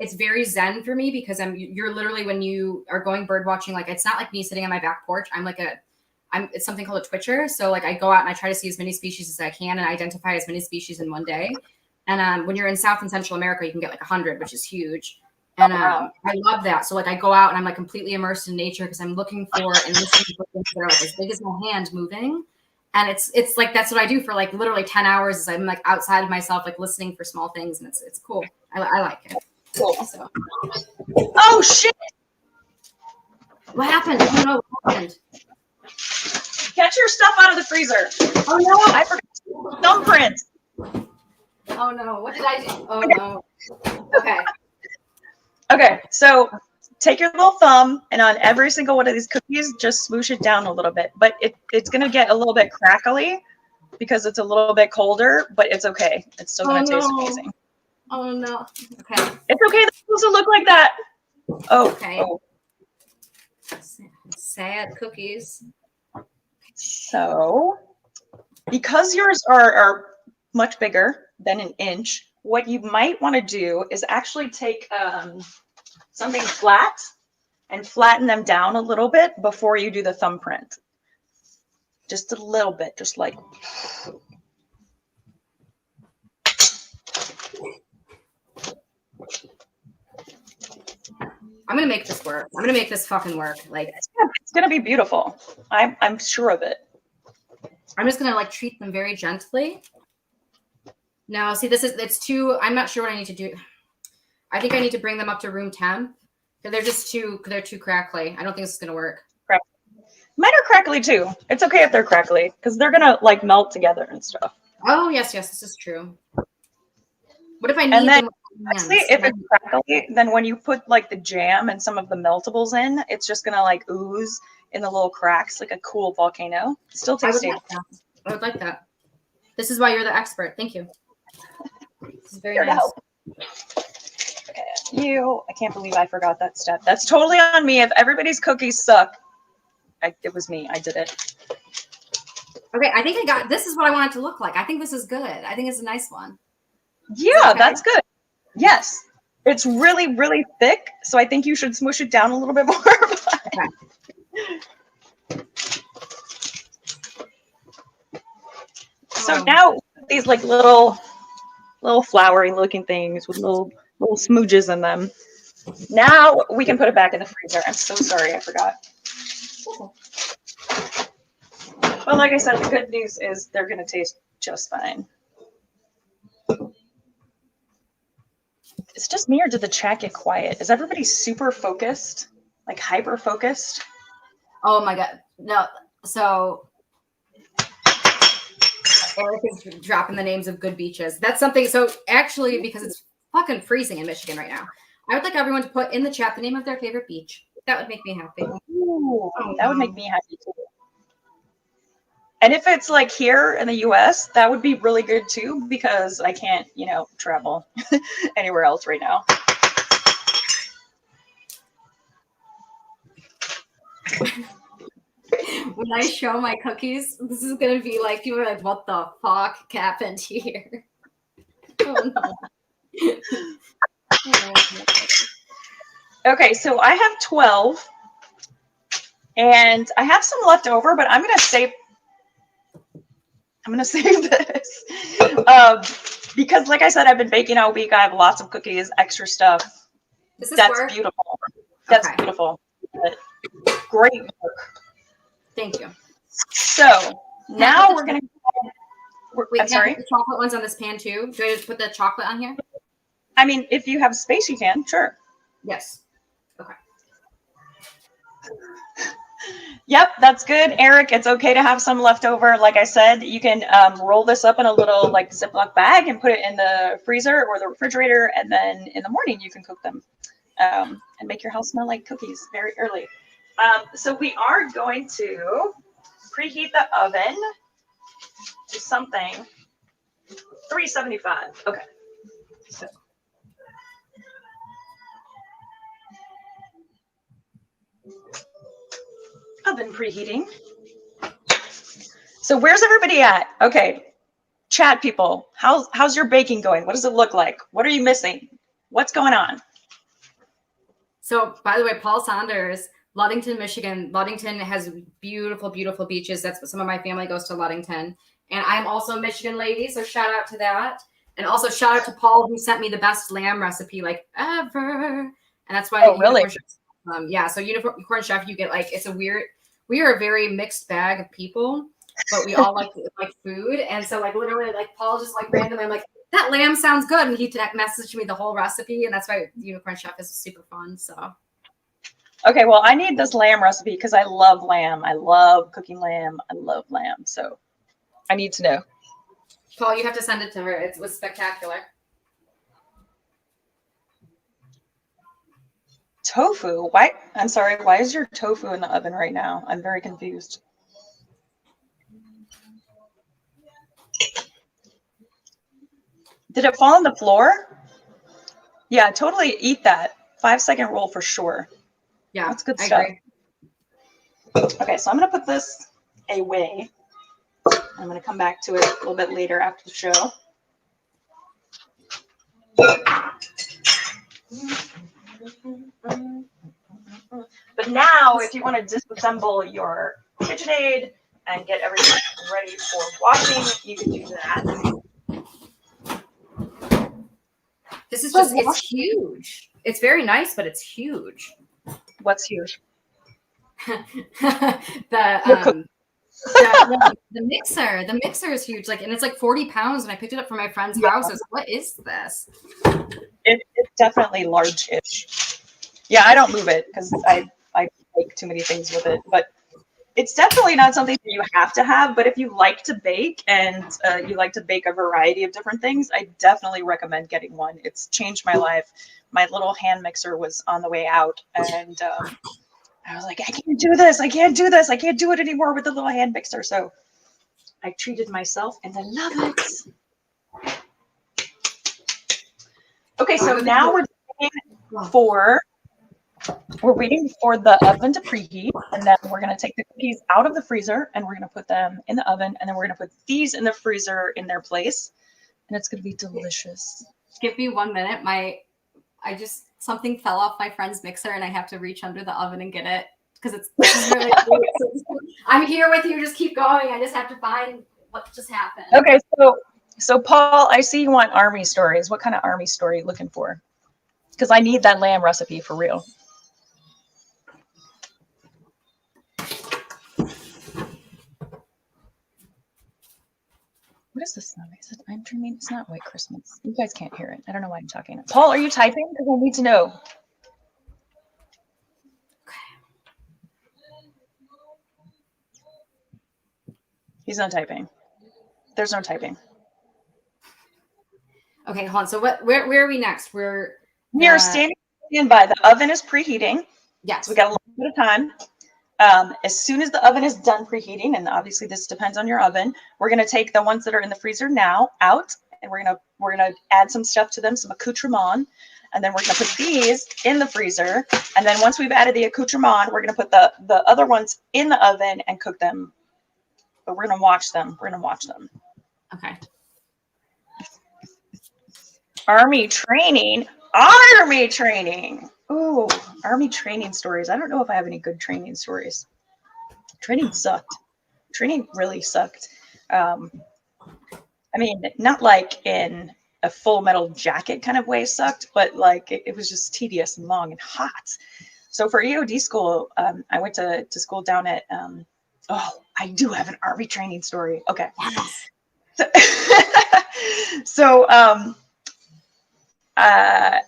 it's very zen for me because you're literally when you are going bird watching, like it's not like me sitting on my back porch. It's something called a twitcher. So like I go out and I try to see as many species as I can and identify as many species in one day. And when you're in South and Central America, you can get like 100, which is huge. And I love that. So like I go out and I'm like completely immersed in nature because I'm looking for and listening for things that are like as big as my hand moving. And it's like that's what I do for like literally 10 hours is I'm like outside of myself, like listening for small things, and it's cool. I like it. Cool. So, Oh shit! what happened? I don't know what happened. Get your stuff out of the freezer. Oh no! I forgot thumbprint. Oh no! What did I do? Oh no! Okay. Okay, so take your little thumb and on every single one of these cookies, just smoosh it down a little bit. But it's gonna get a little bit crackly because it's a little bit colder, but it's okay. It's still gonna taste amazing. Oh no. Okay. It's okay. It's supposed to look like that. Oh. Okay. Oh. Sad cookies. So, because yours are much bigger than an inch, what you might want to do is actually take something flat and flatten them down a little bit before you do the thumbprint. Just a little bit, just like. I'm gonna make this work. I'm gonna make this fucking work. Like it's gonna be beautiful. I'm sure of it. I'm just gonna like treat them very gently. Now, see, it's too. I'm not sure what I need to do. I think I need to bring them up to room temp. They're too crackly. I don't think this is gonna work. Mine are crackly too. It's okay if they're crackly because they're gonna like melt together and stuff. Oh yes, this is true. What if I need and then, them? Actually, if it's crackly, then when you put like the jam and some of the meltables in, it's just gonna like ooze in the little cracks like a cool volcano. Still tasty. I would like that. This is why you're the expert. Thank you. This is very nice. Okay, I can't believe I forgot that step. That's totally on me. If everybody's cookies suck, it was me. I did it. Okay, I think I got. This is what I want it to look like. I think this is good. I think it's a nice one. Yeah, that's good. Yes, it's really, really thick, so I think you should smoosh it down a little bit more. Okay. So now these like little flowery looking things with little smooches in them. Now we can put it back in the freezer. I'm so sorry, I forgot. But like I said, the good news is they're gonna taste just fine. It's just me, or did the chat get quiet? Is everybody super focused? Like hyper focused? Oh my god. No. So Eric is dropping the names of good beaches. That's something. So actually, because it's fucking freezing in Michigan right now, I would like everyone to put in the chat the name of their favorite beach. That would make me happy. Ooh, that would make me happy too. And if it's like here in the US, that would be really good too, because I can't, travel anywhere else right now. When I show my cookies, this is going to be like, people are like, what the fuck happened here? Oh, no. Okay, so I have 12 and I have some left over, but I'm going to save this because like I said, I've been baking all week. I have lots of cookies, extra stuff. That's beautiful. That's beautiful. Great work. Thank you. So now we're going to. Wait, I'm sorry. Put the chocolate ones on this pan too. Do I just put the chocolate on here? I mean, if you have space, you can. Sure. Yes. Okay. Yep, that's good, Eric. It's okay to have some left over. Like I said, you can roll this up in a little like Ziploc bag and put it in the freezer or the refrigerator, and then in the morning you can cook them and make your house smell like cookies very early. So we are going to preheat the oven to something 375. Okay. So. Oven preheating. So where's everybody at? Okay, chat people, how's your baking going? What does it look like? What are you missing? What's going on? So by the way, Paul Saunders, Ludington, Michigan. Ludington has beautiful, beautiful beaches. That's what some of my family goes to, Ludington. And I'm also a Michigan lady, so shout out to that. And also shout out to Paul, who sent me the best lamb recipe like ever. And that's why. Oh, really? Yeah, so Unicorn Chef, you get like, we are a very mixed bag of people. but we all like food. And so like literally like Paul just like randomly, I'm like, that lamb sounds good. And he messaged me the whole recipe. And that's why Unicorn Chef is super fun. So. Okay, well, I need this lamb recipe because I love lamb. I love cooking lamb. I love lamb. So I need to know. Paul, you have to send it to her. It was spectacular. Tofu? Why? I'm sorry. Why is your tofu in the oven right now? I'm very confused. Did it fall on the floor? Yeah, totally eat that. 5-second roll for sure. Yeah, that's good I stuff. agree. Okay, so I'm going to put this away. I'm going to come back to it a little bit later after the show. But now, if you want to disassemble your KitchenAid and get everything ready for washing, you can do that. This is just, it's huge. It's very nice, but it's huge. What's huge? The mixer. The mixer is huge. Like, and it's like 40 pounds. And I picked it up from my friend's house. I was like, what is this? It's definitely large-ish. Yeah, I don't move it because I bake too many things with it. But it's definitely not something that you have to have. But if you like to bake and you like to bake a variety of different things, I definitely recommend getting one. It's changed my life. My little hand mixer was on the way out, and I was like, I can't do this. I can't do this. I can't do it anymore with the little hand mixer. So I treated myself, and I love it. Okay, so now we're waiting for the oven to preheat, and then we're going to take the cookies out of the freezer and we're going to put them in the oven, and then we're going to put these in the freezer in their place, and it's going to be delicious. Give me 1 minute. Something fell off my friend's mixer and I have to reach under the oven and get it because it's really I'm here with you. Just keep going. I just have to find what just happened. Okay, so Paul, I see you want army stories. What kind of army story are you looking for? Because I need that lamb recipe for real. What is this noise? Is it I'm dreaming? It's not White Christmas. You guys can't hear it. I don't know why I'm talking. Paul, are you typing? Because I need to know. He's not typing. There's no typing. Okay, hold on. So where are we next? We're standing by. The oven is preheating. Yes. So we got a little bit of time. As soon as the oven is done preheating, and obviously this depends on your oven, we're going to take the ones that are in the freezer now out, and we're gonna add some stuff to them, some accoutrement, and then we're gonna put these in the freezer. And then once we've added the accoutrement, we're gonna put the other ones in the oven and cook them. But we're gonna watch them. Okay. Army training. Ooh, army training stories. I don't know if I have any good training stories. Training sucked. Training really sucked. I mean, not like in a Full Metal Jacket kind of way sucked, but like it was just tedious and long and hot. So for EOD school, I went to school down at, I do have an army training story. Okay. So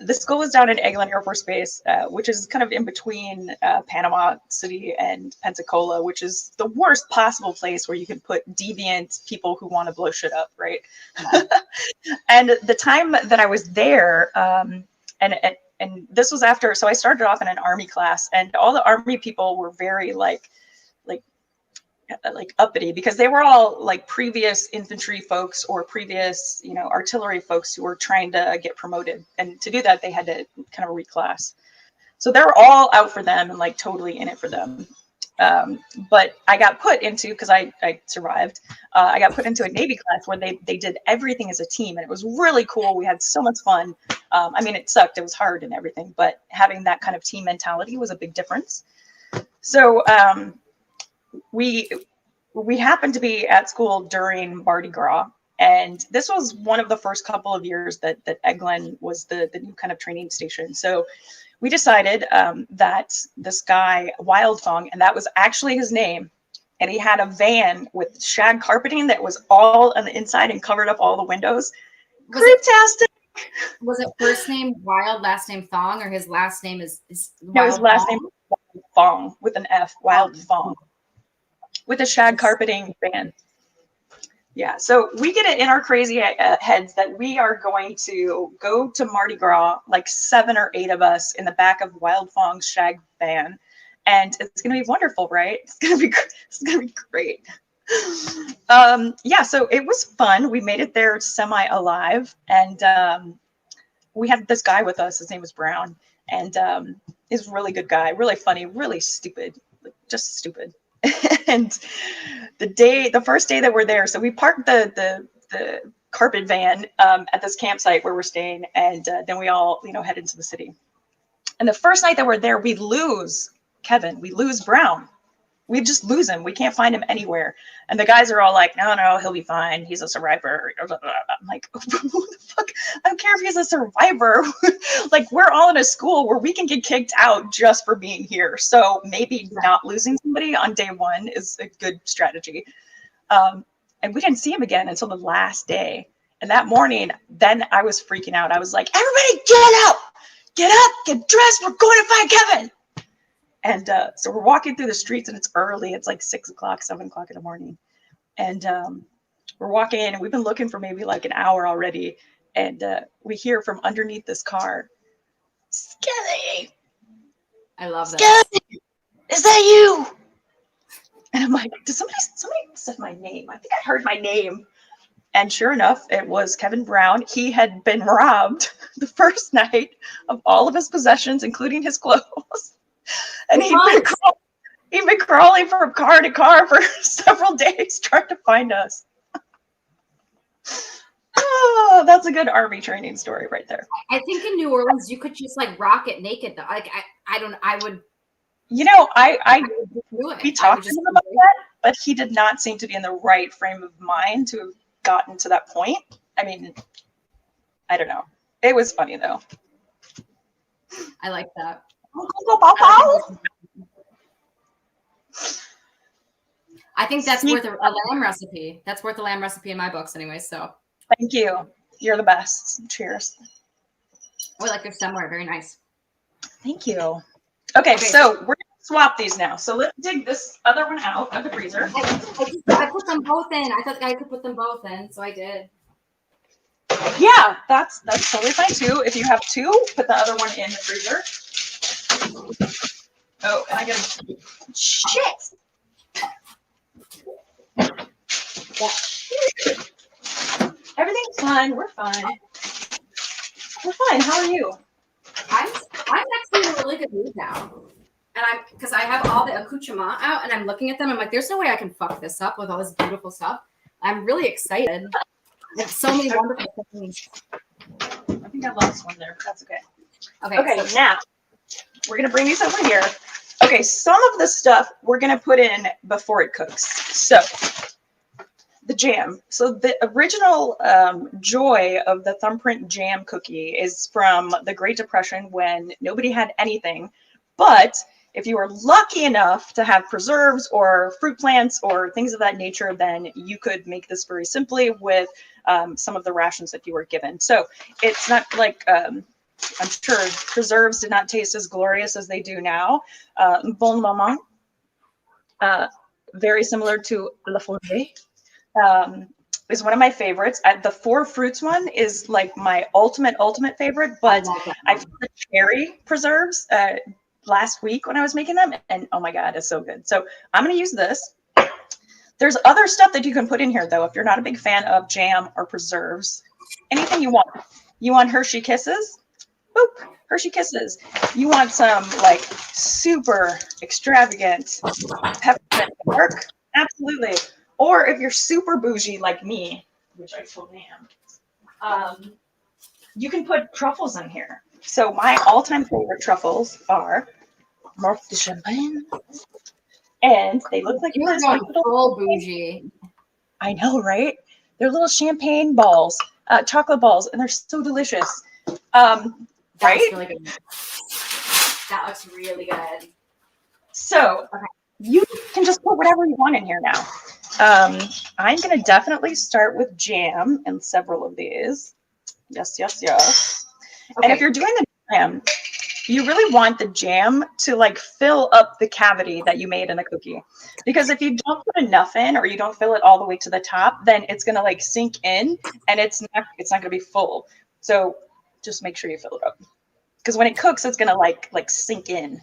the school was down in Eglin Air Force Base, which is kind of in between Panama City and Pensacola, which is the worst possible place where you can put deviant people who want to blow shit up, right? And the time that I was there, and this was after, so I started off in an army class, and all the army people were very like uppity, because they were all like previous infantry folks or previous, artillery folks who were trying to get promoted. And to do that, they had to kind of reclass. So they were all out for them and like totally in it for them. But I got put into, because I survived, I got put into a Navy class where they did everything as a team, and it was really cool. We had so much fun. I mean, it sucked. It was hard and everything, but having that kind of team mentality was a big difference. So we happened to be at school during Mardi Gras, and this was one of the first couple of years that Eglin was the new kind of training station. So we decided that this guy, Wildfong, and that was actually his name, and he had a van with shag carpeting that was all on the inside and covered up all the windows. Creeptastic. Was it first name Wild, last name Thong, or his last name is No, his last name was Fong with an F, Wild Fong, with a shag carpeting van. Yeah, so we get it in our crazy heads that we are going to go to Mardi Gras, like 7 or 8 of us in the back of Wild Fong's shag van, and it's going to be wonderful, right? It's going to be great. Yeah, so it was fun. We made it there semi-alive, and we had this guy with us. His name was Brown, and he's a really good guy, really funny, really stupid, like, just stupid. And the first day that we're there, so we parked the carpet van at this campsite where we're staying, and then we all head into the city. And the first night that we're there, we lose Kevin, we lose Brown. We just lose him. We can't find him anywhere. And the guys are all like, no, he'll be fine. He's a survivor. I'm like, what the fuck? I don't care if he's a survivor. Like, we're all in a school where we can get kicked out just for being here. So maybe not losing somebody on day 1 is a good strategy. And we didn't see him again until the last day. And that morning, then I was freaking out. I was like, everybody get up, get dressed. We're going to find Kevin. And so we're walking through the streets, and it's early. It's like 6 o'clock, 7 o'clock in the morning. And we're walking in, and we've been looking for maybe like an hour already. And we hear from underneath this car, Skelly. I love that. Skelly, is that you? And I'm like, somebody said my name. I think I heard my name. And sure enough, it was Kevin Brown. He had been robbed the first night of all of his possessions, including his clothes. And he'd been crawling from car to car for several days trying to find us. Oh, that's a good army training story right there. I think in New Orleans you could just like rock it naked though. Like I would. We talked to him about that, but he did not seem to be in the right frame of mind to have gotten to that point. I mean, I don't know. It was funny though. I like that. I think that's worth a lamb recipe. That's worth a lamb recipe in my books anyway, so. Thank you. You're the best. Cheers. Oh, like they're somewhere. Very nice. Thank you. Okay, so we're going to swap these now. So let's dig this other one out of the freezer. I put them both in. I thought I could put them both in, so I did. Yeah, that's totally fine too. If you have 2, put the other one in the freezer. Oh, and I got shit. Yeah. Everything's fine. We're fine. We're fine. How are you? I'm actually in a really good mood now. And because I have all the accoutrement out and I'm looking at them. I'm like, there's no way I can fuck this up with all this beautiful stuff. I'm really excited. There's so many wonderful things. I think I lost one there, but that's okay. Okay, so now we're going to bring these over here. Okay, some of the stuff we're going to put in before it cooks. So the jam. So the original joy of the Thumbprint jam cookie is from the Great Depression when nobody had anything. But if you were lucky enough to have preserves or fruit plants or things of that nature, then you could make this very simply with some of the rations that you were given. So it's not like, I'm sure preserves did not taste as glorious as they do now. Bon moment, very similar to La Forêt, is one of my favorites. The 4 fruits one is like my ultimate favorite, but I found the cherry preserves last week when I was making them, and oh my god, it's so good. So I'm going to use this. There's other stuff that you can put in here though if you're not a big fan of jam or preserves. Anything you want. You want Hershey Kisses? Boop, Hershey Kisses. You want some like super extravagant peppermint bark? Absolutely. Or if you're super bougie like me, which I totally am, you can put truffles in here. So my all-time favorite truffles are Morte de Champagne, and they look like you're going full bougie. I know, right? They're little champagne balls, chocolate balls, and they're so delicious. Right? Really good. That looks really good. So You can just put whatever you want in here now. I'm going to definitely start with jam and several of these. Yes, yes, yes. Okay. And if you're doing the jam, you really want the jam to like fill up the cavity that you made in the cookie. Because if you don't put enough in or you don't fill it all the way to the top, then it's going to like sink in and it's not going to be full. So just make sure you fill it up. Because when it cooks, it's going to like sink in.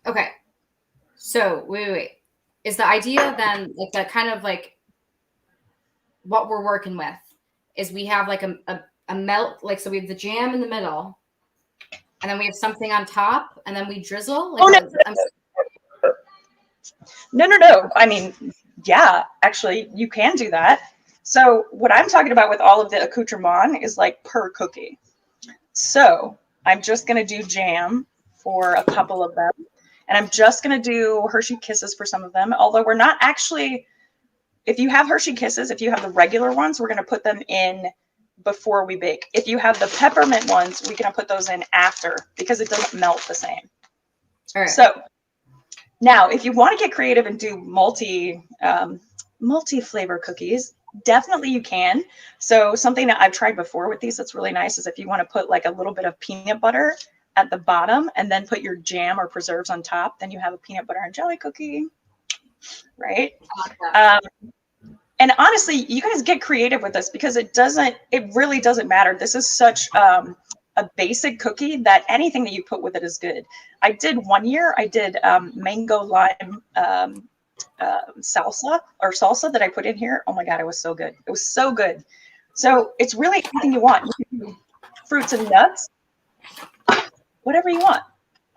Okay. So wait. Is the idea then like that kind of like what we're working with is we have like a melt, like, so we have the jam in the middle and then we have something on top and then we drizzle. Like No. I mean, yeah, actually you can do that. So what I'm talking about with all of the accoutrement is like per cookie. So I'm just going to do jam for a couple of them. And I'm just going to do Hershey Kisses for some of them. Although we're not actually, if you have Hershey Kisses, if you have the regular ones, we're going to put them in before we bake. If you have the peppermint ones, we can put those in after because it doesn't melt the same. All right. So now if you want to get creative and do multi-flavor cookies, definitely you can. So something that I've tried before with these that's really nice is if you want to put like a little bit of peanut butter at the bottom and then put your jam or preserves on top, then you have a peanut butter and jelly cookie, right? And honestly, you guys get creative with this because it really doesn't matter. This is such a basic cookie that anything that you put with it is good. I did one year, I did mango lime salsa that I put in here. Oh my God, it was so good. It was so good. So it's really anything you want. You can do fruits and nuts, whatever you want.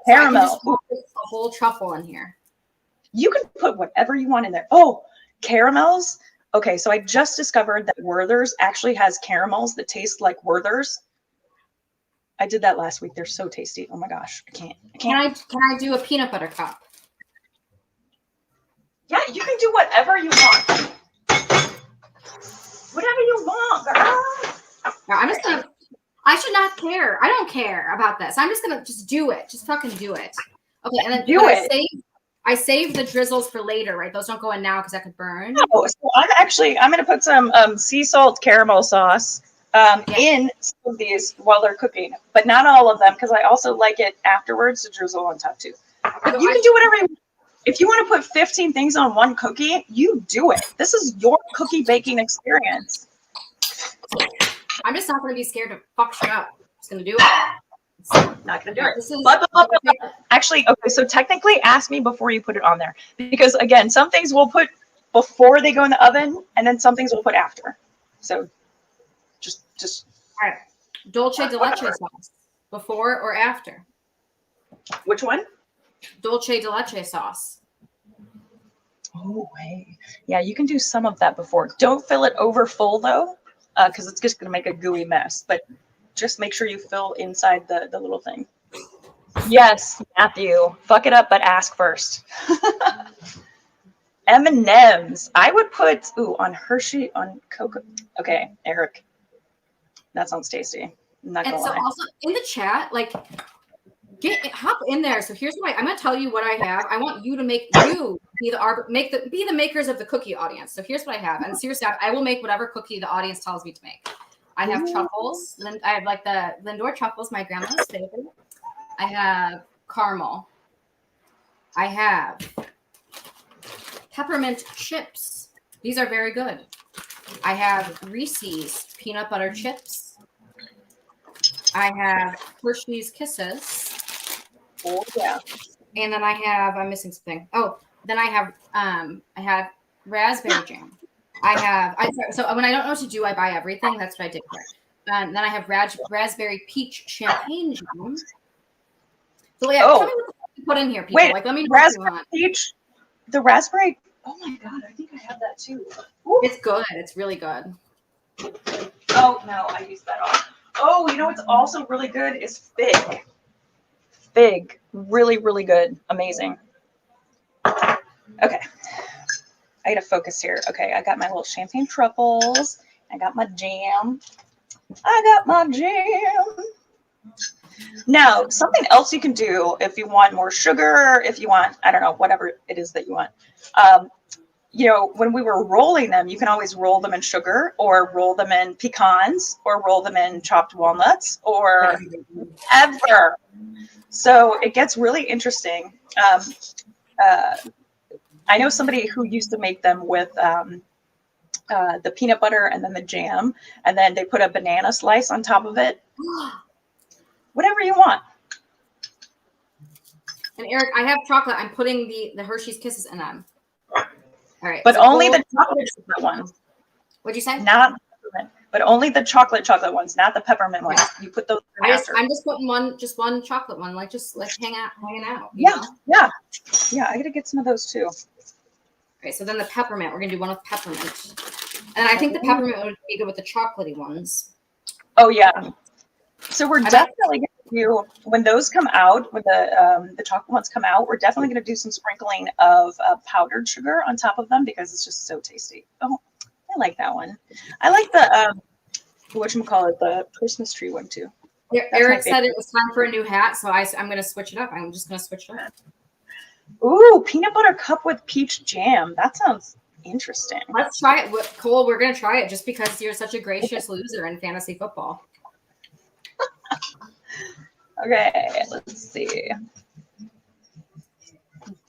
Caramel. So I can just put a whole truffle in here. You can put whatever you want in there. Oh, caramels. Okay, so I just discovered that Werther's actually has caramels that taste like Werther's. I did that last week. They're so tasty. Oh my gosh, I can't. Can I do a peanut butter cup? Yeah, you can do whatever you want. Whatever you want, girl. I'm just gonna. I should not care. I don't care about this. I'm just gonna just do it. Just fucking do it. Okay, and then do it. I save the drizzles for later, right? Those don't go in now because that could burn. No, so I'm going to put some sea salt caramel sauce in some of these while they're cooking, but not all of them because I also like it afterwards to drizzle on top too. But you can do whatever you want. If you want to put 15 things on one cookie, you do it. This is your cookie baking experience. I'm just not going to be scared to fuck shit up. I'm just going to do it. Not gonna do it. Actually, okay, so technically ask me before you put it on there. Because again, some things we'll put before they go in the oven, and then some things we'll put after. So just all right. Dulce de leche sauce. Before or after? Which one? Dulce de leche sauce. Oh wait. Yeah, you can do some of that before. Don't fill it over full though, because it's just gonna make a gooey mess. But just make sure you fill inside the little thing. Yes, Matthew. Fuck it up, but ask first. M&M's. I would put, on Hershey, on cocoa. Okay, Eric. That sounds tasty. I'm not gonna lie. Also in the chat, like, hop in there. So here's what I'm going to tell you what I have. I want you to be the makers of the cookie audience. So here's what I have. And seriously, I will make whatever cookie the audience tells me to make. I have truffles. I have like the Lindor truffles, my grandma's favorite. I have caramel. I have peppermint chips. These are very good. I have Reese's peanut butter chips. I have Hershey's Kisses. Oh yeah. And then I'm missing something. Oh, then I have raspberry jam. So when I don't know what to do, I buy everything. That's what I did here. Then I have raspberry peach champagne jam. So yeah, tell me what to put in here, people. Wait, like, let me know raspberry peach. The raspberry. Oh my God, I think I have that too. Ooh. It's good. It's really good. Oh no, I used that all. Oh, you know what's also really good is fig. Fig, really, really good. Amazing. Okay. I gotta focus here. Okay, I got my little champagne truffles. I got my jam. Now, something else you can do if you want more sugar, if you want, I don't know, whatever it is that you want. You know, when we were rolling them, you can always roll them in sugar or roll them in pecans or roll them in chopped walnuts or ever. So it gets really interesting. I know somebody who used to make them with the peanut butter and then the jam, and then they put a banana slice on top of it. Whatever you want. And Eric, I have chocolate. I'm putting the Hershey's Kisses in them. All right. But so only the chocolate ones. What'd you say? Not peppermint, but only the chocolate ones, not the peppermint ones. You put those in after. I'm just putting one chocolate one, like just like hanging out. Yeah. I gotta get some of those too. Okay, so then the peppermint, we're gonna do one with peppermint. And I think the peppermint would be good with the chocolatey ones. Oh yeah. So we're definitely gonna do, when those come out, when the chocolate ones come out, we're definitely gonna do some sprinkling of powdered sugar on top of them because it's just so tasty. Oh, I like that one. I like the whatchamacallit, the Christmas tree one too. Eric said it was time for a new hat, so I'm gonna switch it up. I'm just gonna switch it up. Ooh, peanut butter cup with peach jam. That sounds interesting. Let's try it. Cole, we're going to try it just because you're such a gracious loser in fantasy football. Okay, let's see.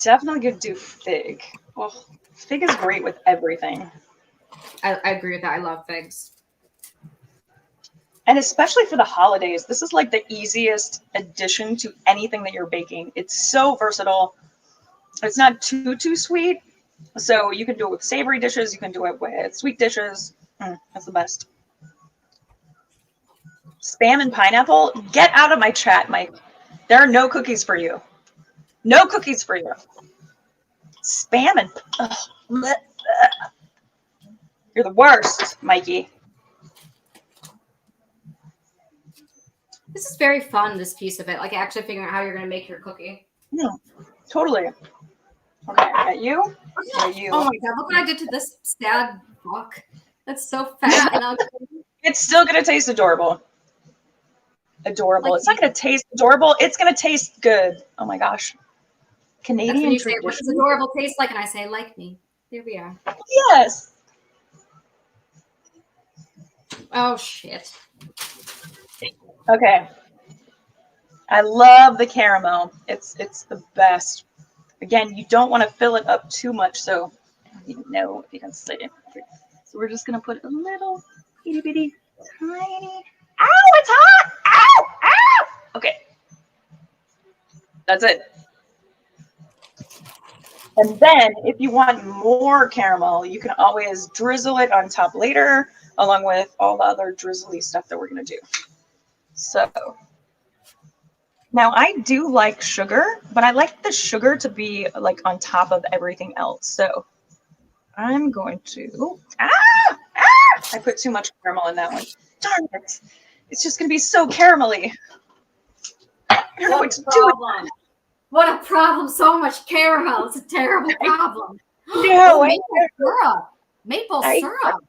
Definitely going to do fig. Oh, fig is great with everything. I agree with that. I love figs. And especially for the holidays, this is like the easiest addition to anything that you're baking. It's so versatile. It's not too sweet. So you can do it with savory dishes. You can do it with sweet dishes. That's the best. Spam and pineapple. Get out of my chat, Mike. There are no cookies for you. No cookies for you. Spam and... You're the worst, Mikey. This is very fun, this piece of it. Like actually figuring out how you're going to make your cookie. Yeah, totally. Okay, at you. At you. Oh my god, look what I did to this sad fuck. That's so fat and ugly. It's still gonna taste adorable. Adorable. Like, it's not gonna taste adorable. It's gonna taste good. Oh my gosh. Canadian tradition. What does adorable taste like? And I say, like me. Here we are. Yes. Oh shit. Okay. I love the caramel. It's the best. Again, you don't want to fill it up too much, so I don't even know if you can see it. So we're just gonna put a little itty bitty tiny. Ow! It's hot! Ow! Ow! Okay. That's it. And then, if you want more caramel, you can always drizzle it on top later, along with all the other drizzly stuff that we're gonna do. So. Now, I do like sugar, but I like the sugar to be like on top of everything else. So I'm going to, I put too much caramel in that one. Darn it. It's just going to be so caramelly. I don't know what to do. What a problem. So much caramel. It's a terrible problem. No, maple syrup. Maple syrup.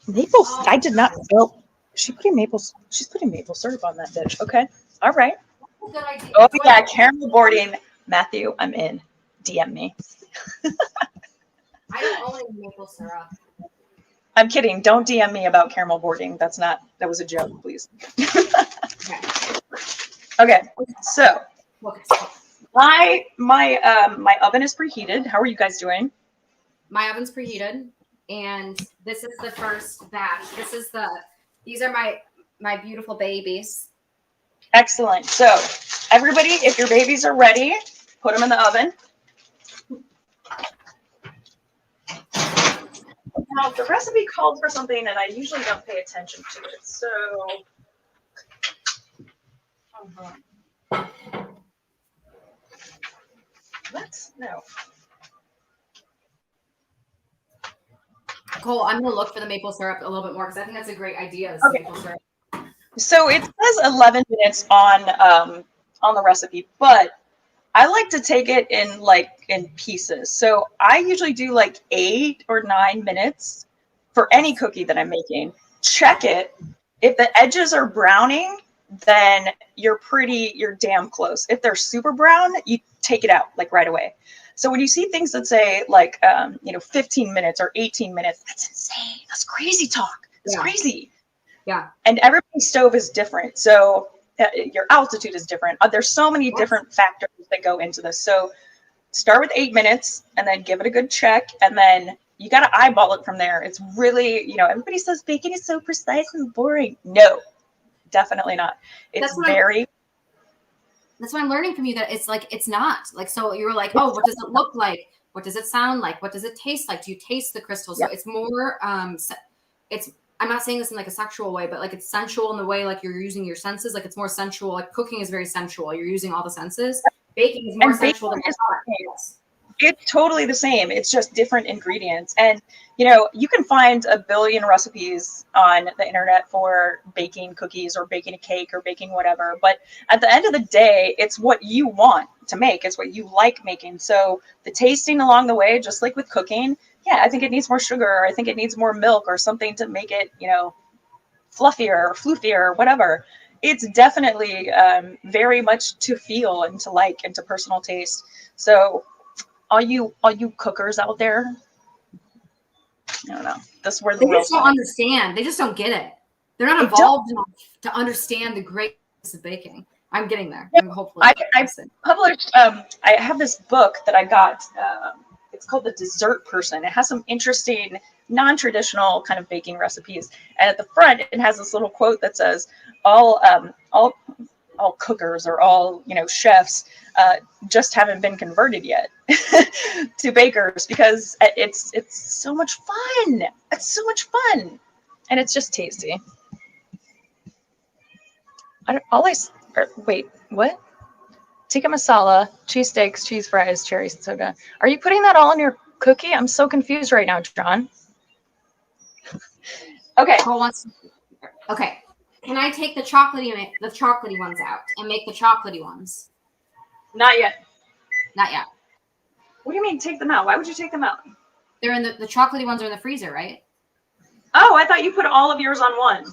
Maple, I did not know. She's putting maple syrup on that dish. Okay. All right. Good idea. Oh, yeah. Caramel boarding. Matthew, I'm in. DM me. I don't own any maple syrup. I'm kidding. Don't DM me about caramel boarding. That was a joke, please. Okay. So my oven is preheated. How are you guys doing? My oven's preheated, and this is the first batch. These are my beautiful babies. Excellent. So everybody, if your babies are ready, put them in the oven. Now, the recipe called for something, and I usually don't pay attention to it. So, let's no. Cole, I'm gonna look for the maple syrup a little bit more because I think that's a great idea. Okay. Maple syrup. So it says 11 minutes on the recipe, but I like to take it in pieces. So I usually do like 8 or 9 minutes for any cookie that I'm making. Check it. If the edges are browning, then you're damn close. If they're super brown, you take it out like right away. So when you see things that say like, 15 minutes or 18 minutes, that's insane. That's crazy talk. It's crazy. Yeah. And everybody's stove is different. So your altitude is different. There's so many different factors that go into this. So start with 8 minutes and then give it a good check. And then you got to eyeball it from there. It's really, everybody says baking is so precise and boring. No, definitely not. It's that's what I'm learning from you, that it's like, it's not like, so you were like, oh, what does it look like? What does it sound like? What does it taste like? Do you taste the crystals? So it's more, I'm not saying this in like a sexual way, but like it's sensual in the way, like you're using your senses. Like it's more sensual. Like cooking is very sensual. You're using all the senses. Baking is more sensual than it's totally the same. It's just different ingredients. And, you can find a billion recipes on the internet for baking cookies or baking a cake or baking whatever. But at the end of the day, it's what you want to make. It's what you like making. So the tasting along the way, just like with cooking, I think it needs more sugar, or I think it needs more milk or something to make it, fluffier or floofier or whatever. It's definitely very much to feel and to like and to personal taste. So all you cookers out there, I don't know. That's where they just don't understand. They just don't get it. They're not evolved enough to understand the greatness of baking. I'm getting there. Yeah. Hopefully, I published. I have this book that I got. It's called The Dessert Person. It has some interesting, non-traditional kind of baking recipes. And at the front, it has this little quote that says, "All cookers or all chefs just haven't been converted yet to bakers, because it's so much fun. It's so much fun, and it's just tasty." Wait, what? Tikka masala, cheese steaks, cheese fries, cherry soda. Are you putting that all in your cookie? I'm so confused right now, John. Okay. Okay. Can I take the chocolatey ones out and make the chocolatey ones? Not yet. Not yet. What do you mean take them out? Why would you take them out? They're in the chocolatey ones are in the freezer, right? Oh, I thought you put all of yours on one.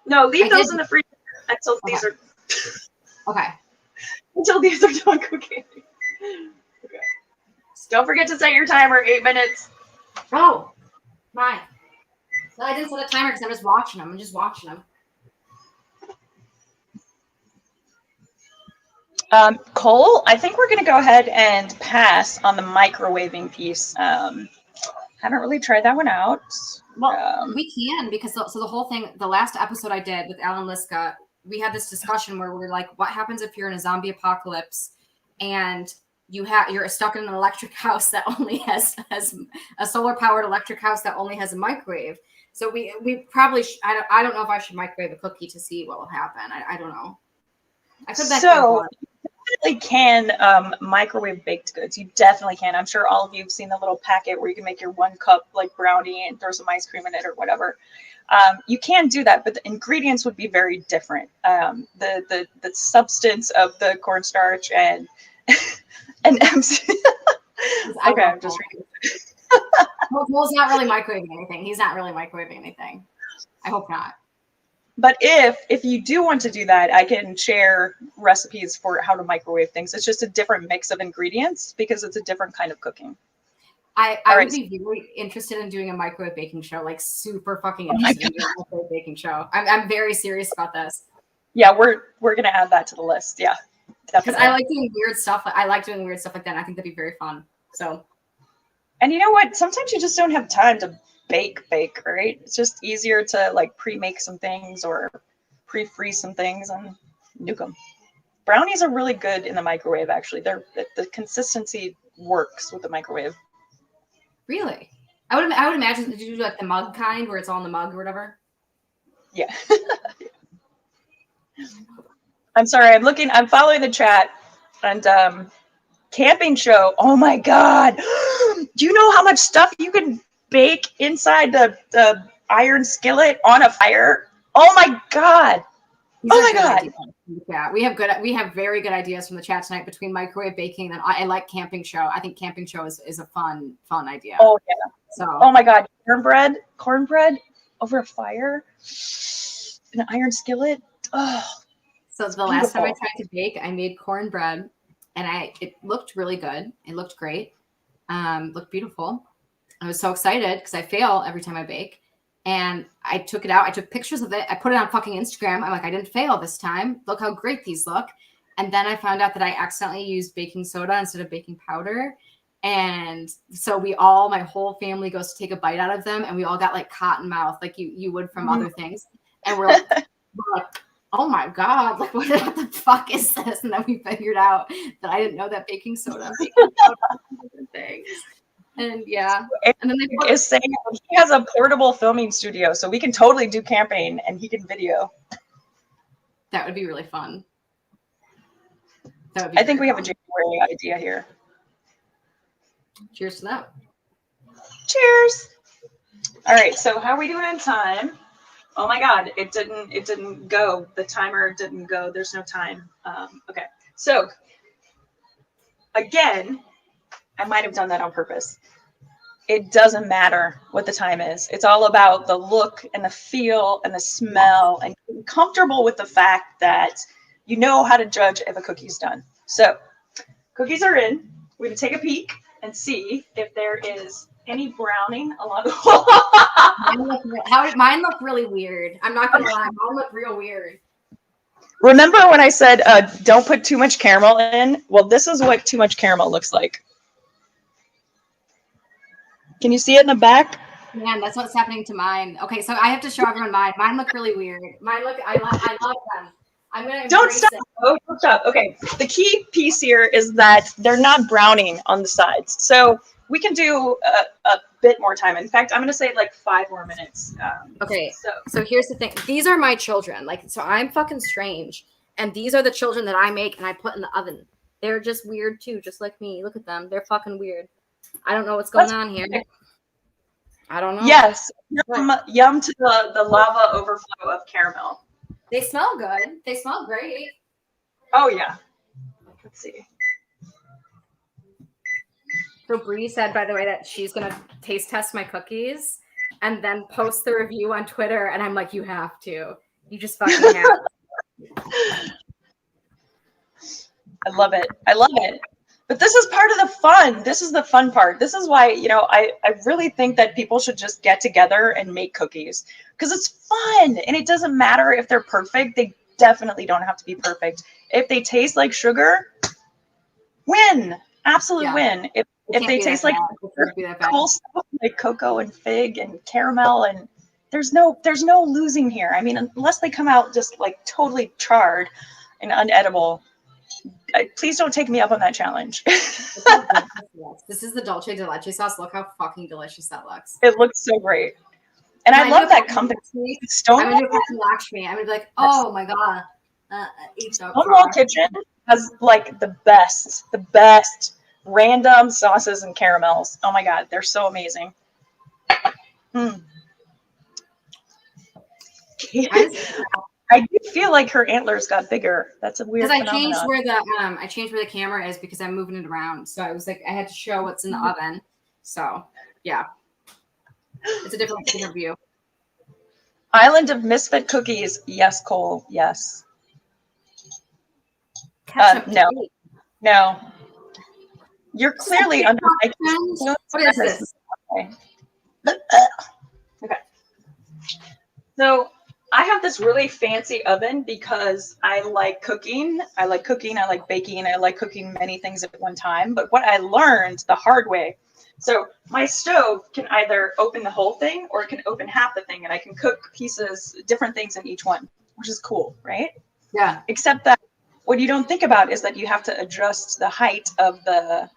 No, leave those in the freezer until these are okay. Until these are done cooking. Okay. Don't forget to set your timer, 8 minutes. Oh, my. No, I didn't set a timer because I'm just watching them. Cole, I think we're going to go ahead and pass on the microwaving piece. Haven't really tried that one out. Well, we can, because the whole thing, the last episode I did with Alan Liska, we had this discussion where we're like, what happens if you're in a zombie apocalypse and you're stuck in an electric house that only has a solar powered electric house that only has a microwave? So we probably I don't know if I should microwave a cookie to see what will happen. I don't know. I could you definitely can microwave baked goods. You definitely can. I'm sure all of you have seen the little packet where you can make your 1 cup like brownie and throw some ice cream in it or whatever. You can do that, but the ingredients would be very different. The substance of the cornstarch and MC. Okay, I'm just reading. Will's not really microwaving anything. He's not really microwaving anything. I hope not. But if you do want to do that, I can share recipes for how to microwave things. It's just a different mix of ingredients because it's a different kind of cooking. I would be very interested in doing a microwave baking show, like super fucking interested in doing a microwave baking show. I'm very serious about this. Yeah, we're gonna add that to the list. Yeah, definitely. Because I like doing weird stuff. I like doing weird stuff like that. And I think that'd be very fun. So. And you know what? Sometimes you just don't have time to bake, right? It's just easier to like pre-make some things or pre-freeze some things and nuke them. Brownies are really good in the microwave. Actually, the consistency works with the microwave. Really? I would imagine, did you do like the mug kind where it's all in the mug or whatever? Yeah. I'm sorry. I'm following the chat and camping show. Oh my God. Do you know how much stuff you can bake inside the iron skillet on a fire? Oh my God. Oh my God. Ideas. Yeah, we have very good ideas from the chat tonight between microwave baking and I like camping show. I think camping show is a fun idea. Oh yeah. So oh my God, cornbread over a fire in an iron skillet. Oh, So the last time I tried to bake, I made cornbread, and it looked really good. It looked great. Looked beautiful. I was so excited because I fail every time I bake. And I took it out. I took pictures of it. I put it on fucking Instagram. I'm like, I didn't fail this time. Look how great these look. And then I found out that I accidentally used baking soda instead of baking powder. And so my whole family goes to take a bite out of them, and we all got like cotton mouth, like you would from other things. And we're like, oh my God, like what the fuck is this? And then we figured out that I didn't know that baking soda and baking powder were different things. And yeah. And then is saying he has a portable filming studio, so we can totally do camping and he can video. That would be really fun. I think we have a January idea here. Cheers to that. Cheers. All right, so how are we doing in time? Oh my God, it didn't go. The timer didn't go. There's no time. Okay, so again, I might have done that on purpose. It doesn't matter what the time is. It's all about the look and the feel and the smell and being comfortable with the fact that you know how to judge if a cookie's done. So cookies are in. We're going to take a peek and see if there is any browning along the wall. Mine look really weird. I'm not going to lie. Mine look real weird. Remember when I said don't put too much caramel in? Well, this is what too much caramel looks like. Can you see it in the back? Man, that's what's happening to mine. Okay, so I have to show everyone mine. Mine look really weird. Mine look, I love them. I'm gonna don't stop. Oh, don't stop. Okay, the key piece here is that they're not browning on the sides, so we can do a bit more time. In fact, I'm gonna say like 5 more minutes. Okay. So here's the thing. These are my children. Like, so I'm fucking strange, and these are the children that I make and I put in the oven. They're just weird too, just like me. Look at them. They're fucking weird. I don't know what's going on here. I don't know. Yes. Yum to the lava overflow of caramel. They smell good. They smell great. Oh, yeah. Let's see. So Bree said, by the way, that she's going to taste test my cookies and then post the review on Twitter. And I'm like, you have to. You just fucking have to. I love it. I love it. But this is part of the fun. This is the fun part. This is why, I really think that people should just get together and make cookies because it's fun. And it doesn't matter if they're perfect. They definitely don't have to be perfect. If they taste like sugar, win. Absolute win. If they taste like cool stuff like cocoa and fig and caramel, and there's no losing here. I mean, unless they come out just like totally charred and unedible. Please don't take me up on that challenge. This is the dulce de leche sauce. Look how fucking delicious that looks. It looks so great. And I love that company. I'm going to Lakshmi. I'm going to be like, oh my God. Stonewall Kitchen has like the best random sauces and caramels. Oh my God. They're so amazing. I do feel like her antlers got bigger. That's a weird phenomenon. I changed where the camera is because I'm moving it around. So I was like, I had to show what's in the oven. So yeah, it's a different view. Island of Misfit Cookies. Yes, Cole. Yes. No. You're clearly under. What is this? Okay. So I have this really fancy oven because I like cooking. I like baking. I like cooking many things at one time. But what I learned the hard way, so my stove can either open the whole thing or it can open half the thing, and I can cook different things in each one, which is cool, right? Yeah. Except that what you don't think about is that you have to adjust the height of the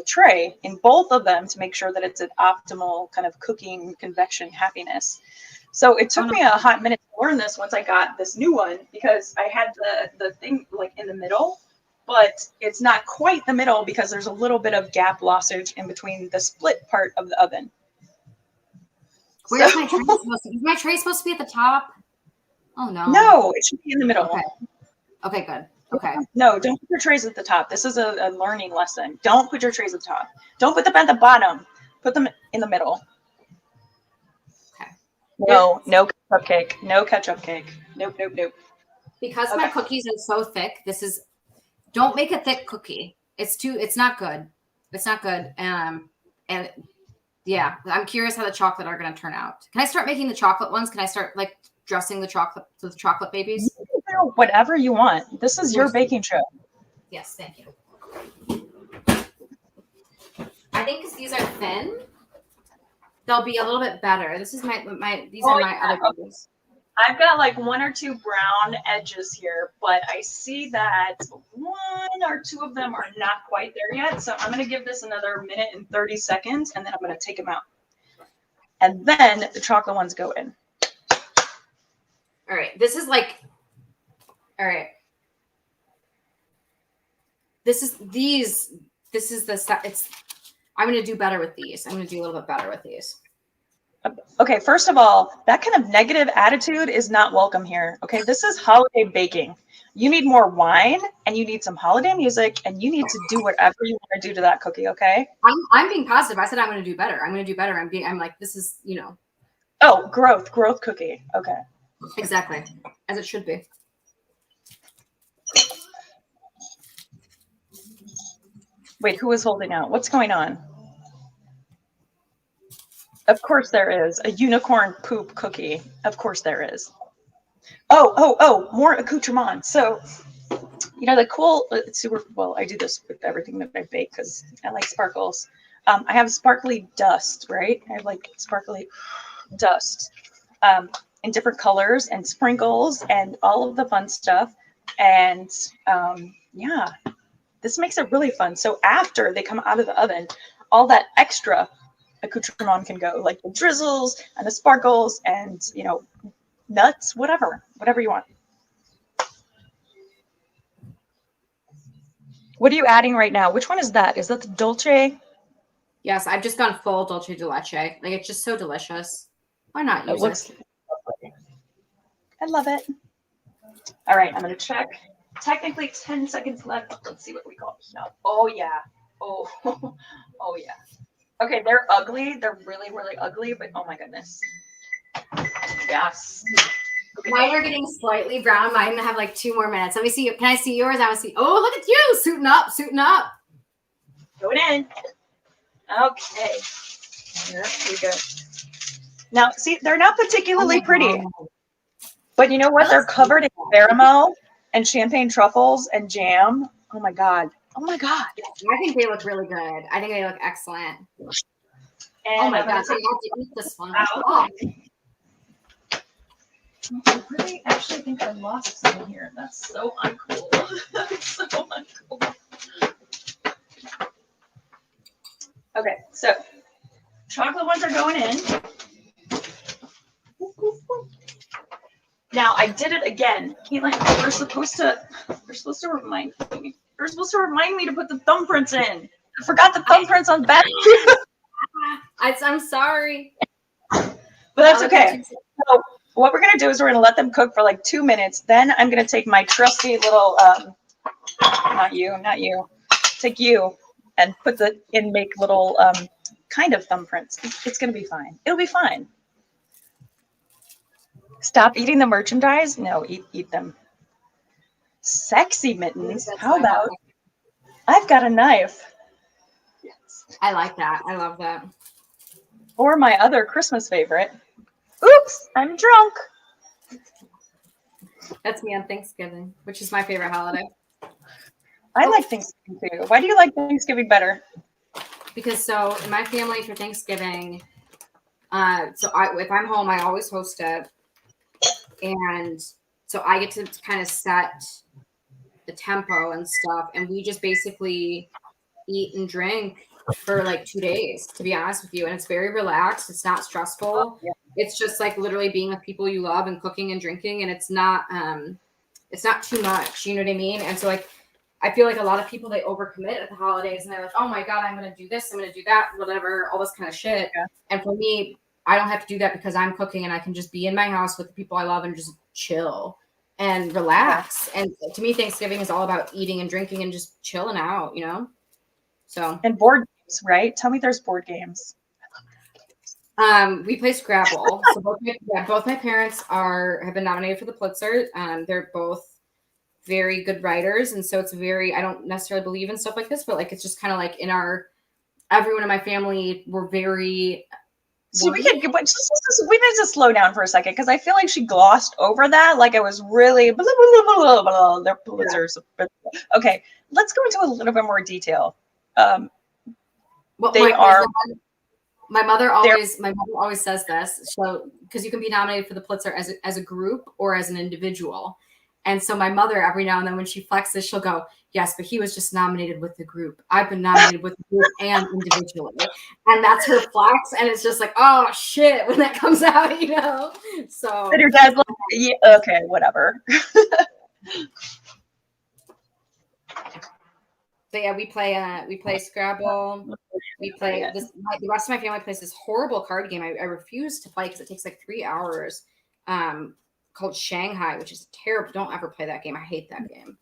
tray in both of them to make sure that it's an optimal kind of cooking convection happiness. So it took me a hot minute to learn this once I got this new one, because I had the thing like in the middle, but it's not quite the middle because there's a little bit of gap lossage in between the split part of the oven. Where's my tray supposed to be? Is my tray supposed to be at the top? Oh no. No, it should be in the middle. Okay, good. Okay. No, don't put your trays at the top. This is a learning lesson. Don't put your trays at the top. Don't put them at the bottom. Put them in the middle. No ketchup cake. No ketchup cake. Nope. Because my cookies are so thick, don't make a thick cookie. It's not good. It's not good. And yeah, I'm curious how the chocolate are going to turn out. Can I start making the chocolate ones? Can I start like dressing the chocolate with chocolate babies? You can do whatever you want. This is your baking show. Yes, thank you. I think because these are thin, they'll be a little bit better. This is these are my other cookies. I've got like 1 or 2 brown edges here, but I see that 1 or 2 of them are not quite there yet. So I'm going to give this another minute and 30 seconds, and then I'm going to take them out. And then the chocolate ones go in. All right. This is the stuff. I'm going to do better with these. I'm going to do a little bit better with these. Okay, first of all, that kind of negative attitude is not welcome here. Okay, this is holiday baking. You need more wine, and you need some holiday music, and you need to do whatever you want to do to that cookie. Okay. I'm being positive. I said I'm going to do better. I'm going to do better. I'm like, this is, Oh, growth cookie. Okay. Exactly, as it should be. Wait, who is holding out? What's going on? Of course there is. A unicorn poop cookie. Of course there is. Oh, more accoutrement. So, the cool, it's super, well, I do this with everything that I bake because I like sparkles. I have sparkly dust, right? I have like sparkly dust in different colors and sprinkles and all of the fun stuff. And yeah, this makes it really fun. So after they come out of the oven, all that extra accoutrement can go, like the drizzles and the sparkles and nuts, whatever you want. What are you adding right now? Which one is that? Is that the dolce? Yes, I've just gone full dolce de leche. Like, it's just so delicious. Why not use it? I love it. All right, I'm gonna check. Technically 10 seconds left. Let's see what we got here. Oh yeah. Oh yeah. Okay, they're ugly. They're really, really ugly, but oh my goodness. Yes. Okay. Mine are getting slightly brown. Mine have like 2 more minutes. Let me see. Can I see yours? I want to see. Oh, look at you. Suiting up. Going in. Okay. Here we go. Now, see, they're not particularly pretty. But you know what? They're covered in caramel and champagne truffles and jam. Oh my God. I think they look really good. I think they look excellent. And oh my God. I have to eat this one. Oh. I really actually think I lost some here. That's so uncool. That's so uncool. Okay, so chocolate ones are going in. Now I did it again. Caitlin, you're supposed to remind me. You're supposed to remind me to put the thumbprints in. I forgot the thumbprints on back. I'm sorry. But that's okay. So what we're gonna do is we're gonna let them cook for like 2 minutes. Then I'm gonna take my trusty little not you, take you and put make little kind of thumbprints. It's gonna be fine. It'll be fine. Stop eating the merchandise. No, eat them. Sexy mittens. How about I've got a knife? Yes. I like that. I love that. Or my other Christmas favorite. Oops, I'm drunk. That's me on Thanksgiving, which is my favorite holiday. I like Thanksgiving too. Why do you like Thanksgiving better? Because so in my family for Thanksgiving, if I'm home, I always host it. And so I get to kind of set the tempo and stuff. And we just basically eat and drink for like 2 days, to be honest with you. And it's very relaxed. It's not stressful. Oh, yeah. It's just like literally being with people you love and cooking and drinking. And it's not too much. You know what I mean? And so like, I feel like a lot of people, they overcommit at the holidays and they're like, oh my God, I'm going to do this. I'm going to do that, whatever, all this kind of shit. Yeah. And for me, I don't have to do that because I'm cooking and I can just be in my house with the people I love and just chill and relax. And to me, Thanksgiving is all about eating and drinking and just chilling out, So. And board games, right? Tell me there's board games. We play Scrabble. So both my parents have been nominated for the Pulitzer. They're both very good writers, and so it's I don't necessarily believe in stuff like this, but like it's just kind of like everyone in my family were very. So we need to slow down for a second because I feel like she glossed over that. Like it was really blah, blah, blah, blah, blah, their Pulitzers. Yeah. Okay, let's go into a little bit more detail. Well, my mother always says this. So because you can be nominated for the Pulitzer as a group or as an individual. And so my mother, every now and then when she flexes, she'll go, yes, but he was just nominated with the group. I've been nominated with the group and individually. And that's her flex. And it's just like, oh, shit, when that comes out, you know? So. And your dad's like, yeah, okay, whatever. So yeah, we play Scrabble. We play this. The rest of my family plays this horrible card game. I refuse to play because it takes like 3 hours. Called Shanghai, which is terrible. Don't ever play that game. I hate that game.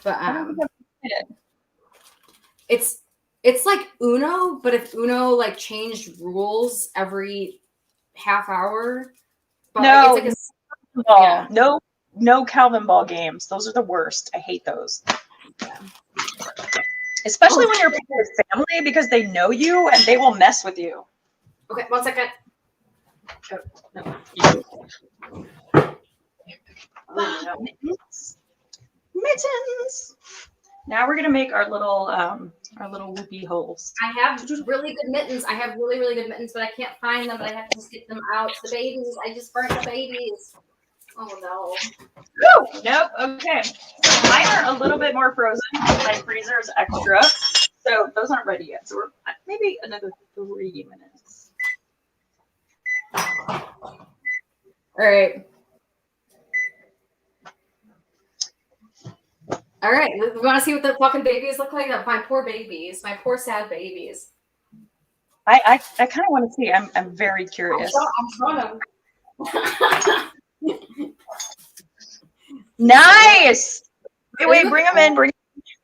But it's like Uno, but if Uno like changed rules every half hour. But no, like it's like no Calvin ball games. Those are the worst. I hate those. Yeah. Especially when you're playing with family because they know you and they will mess with you. Okay, 1 second. Oh, no. Mittens. Now we're gonna make our little whoopee holes. I have really good mittens. Really good mittens, but I can't find them. But I have to just get them out. The babies. I just burnt the babies. Oh no. Woo! Nope. Okay. So mine are a little bit more frozen. My freezer is extra, so those aren't ready yet. So we're maybe another 3 minutes. All right. All right, we want to see what the fucking babies look like. My poor babies, my poor sad babies. I kind of want to see. I'm very curious. I'm trying to. Nice. Wait, bring them in.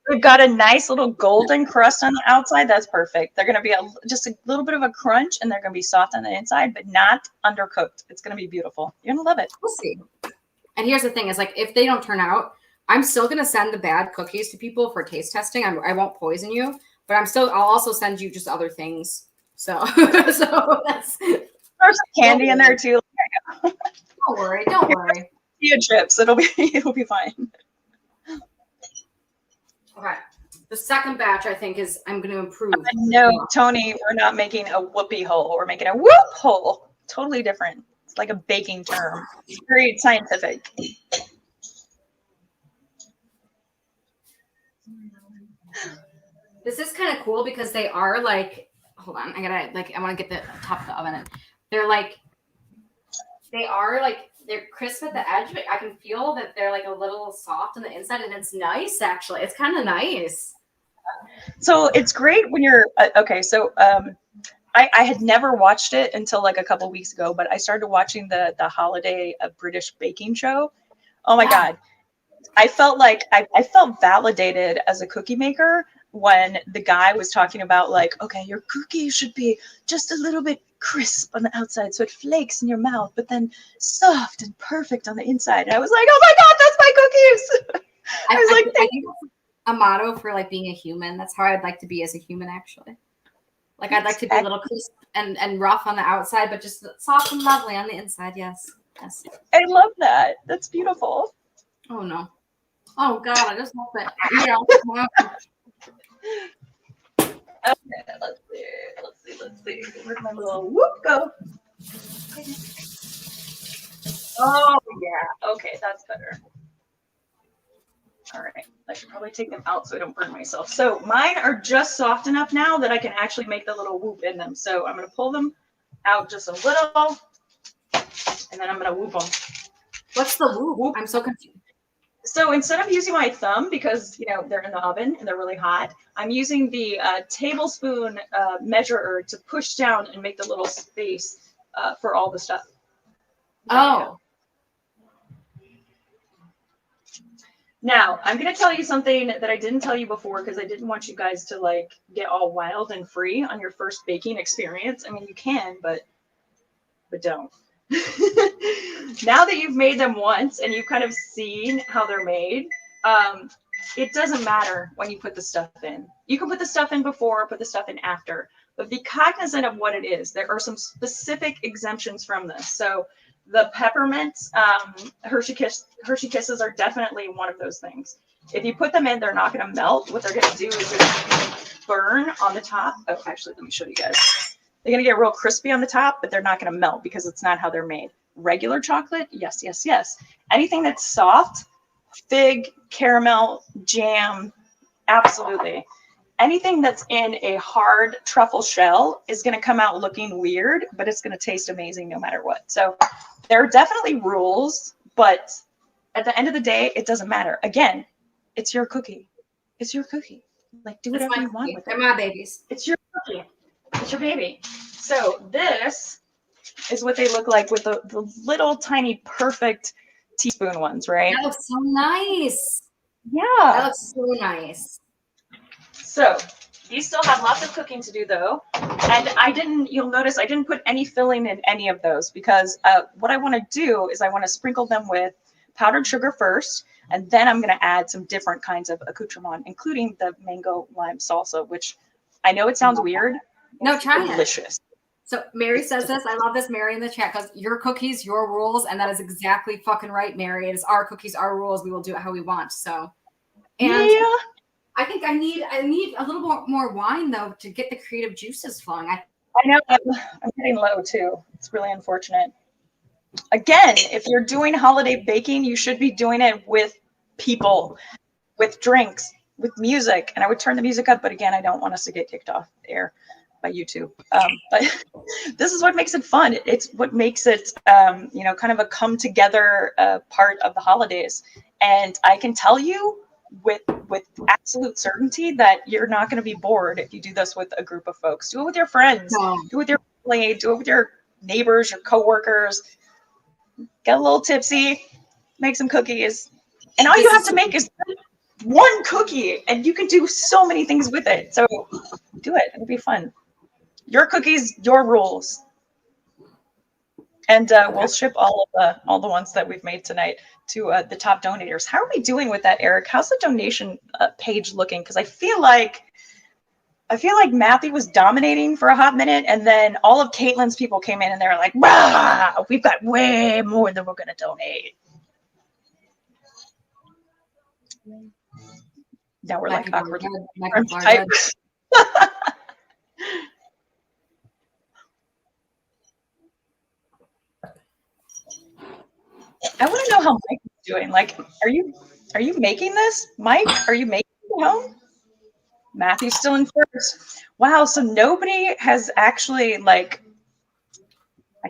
We've got a nice little golden crust on the outside. That's perfect. They're gonna be just a little bit of a crunch, and they're gonna be soft on the inside, but not undercooked. It's gonna be beautiful. You're gonna love it. We'll see. And here's the thing: is like if they don't turn out. I'm still going to send the bad cookies to people for taste testing. I won't poison you, but I'll also send you just other things. So that's there's some candy in there too. Don't worry. Chips. It'll be fine. Okay. The second batch I think I'm going to improve. No, Tony, we're not making a whoopee hole. We're making a whoop hole. Totally different. It's like a baking term. Very scientific. This is kind of cool because they are like, hold on, I want to get the top of the oven in. They're crisp at the edge, but I can feel that they're like a little soft on the inside, and it's nice actually. It's kind of nice. So it's great when you're okay. So I had never watched it until like a couple weeks ago, but I started watching the holiday British baking show. Oh my God. I felt like I felt validated as a cookie maker when the guy was talking about like, okay, your cookie should be just a little bit crisp on the outside so it flakes in your mouth, but then soft and perfect on the inside. And I was like, oh my God, that's my cookies. I think that's a motto for like being a human. That's how I'd like to be as a human, actually. Like I'd like to be a little crisp and rough on the outside, but just soft and lovely on the inside. Yes. I love that. That's beautiful. Oh no. Oh God, I just love it. Yeah. Okay, let's see. Where'd my little whoop go? Oh yeah. Okay, that's better. All right. I should probably take them out so I don't burn myself. So mine are just soft enough now that I can actually make the little whoop in them. So I'm going to pull them out just a little, and then I'm going to whoop them. What's the whoop? I'm so confused. So instead of using my thumb, because they're in the oven and they're really hot, I'm using the tablespoon measurer to push down and make the little space for all the stuff. Oh. Now, I'm going to tell you something that I didn't tell you before because I didn't want you guys to like get all wild and free on your first baking experience. I mean, you can, but but don't. Now that you've made them once and you've kind of seen how they're made, it doesn't matter when you put the stuff in. You can put the stuff in before, put the stuff in after, but be cognizant of what it is. There are some specific exemptions from this. So the peppermint Hershey Kisses are definitely one of those things. If you put them in, they're not going to melt. What they're going to do is just burn on the top. Oh, actually, let me show you guys. They're going to get real crispy on the top, but they're not going to melt because it's not how they're made. Regular chocolate, yes, yes, yes. Anything that's soft, fig, caramel, jam, absolutely. Anything that's in a hard truffle shell is going to come out looking weird, but it's going to taste amazing no matter what. So there are definitely rules, but at the end of the day, it doesn't matter. Again, it's your cookie. It's your cookie. Like, do whatever you want with it. They're my babies. It's your cookie. It's your baby. So this is what they look like with the little tiny perfect teaspoon ones, right? That looks so nice. Yeah. That looks so nice. So these still have lots of cooking to do though. And you'll notice I didn't put any filling in any of those because what I want to do is I want to sprinkle them with powdered sugar first. And then I'm going to add some different kinds of accoutrement, including the mango lime salsa, which I know it sounds weird. No, try it. Delicious. So Mary says this. I love this, Mary, in the chat, because your cookies, your rules, and that is exactly fucking right, Mary. It is our cookies, our rules. We will do it how we want. So, and yeah. I think I need a little more wine though to get the creative juices flowing. I know I'm getting low too. It's really unfortunate. Again, if you're doing holiday baking, you should be doing it with people, with drinks, with music. And I would turn the music up, but again, I don't want us to get kicked off the air by YouTube. But this is what makes it fun. It's what makes it, kind of a come together part of the holidays. And I can tell you with absolute certainty that you're not going to be bored if you do this with a group of folks. Do it with your friends, do it with your family, do it with your neighbors, your coworkers. Get a little tipsy, make some cookies. And all you have to make is one cookie and you can do so many things with it. So do it. It'll be fun. Your cookies, your rules. And we'll ship all the ones that we've made tonight to the top donators. How are we doing with that, Eric? How's the donation page looking? Because I feel like Matthew was dominating for a hot minute, and then all of Caitlin's people came in and they were like, "Wow, we've got way more than we're going to donate." Now we're like awkward types. I want to know how Mike is doing. Like, are you making this, Mike? Are you making it home? Matthew's still in first. Wow, so nobody has actually, I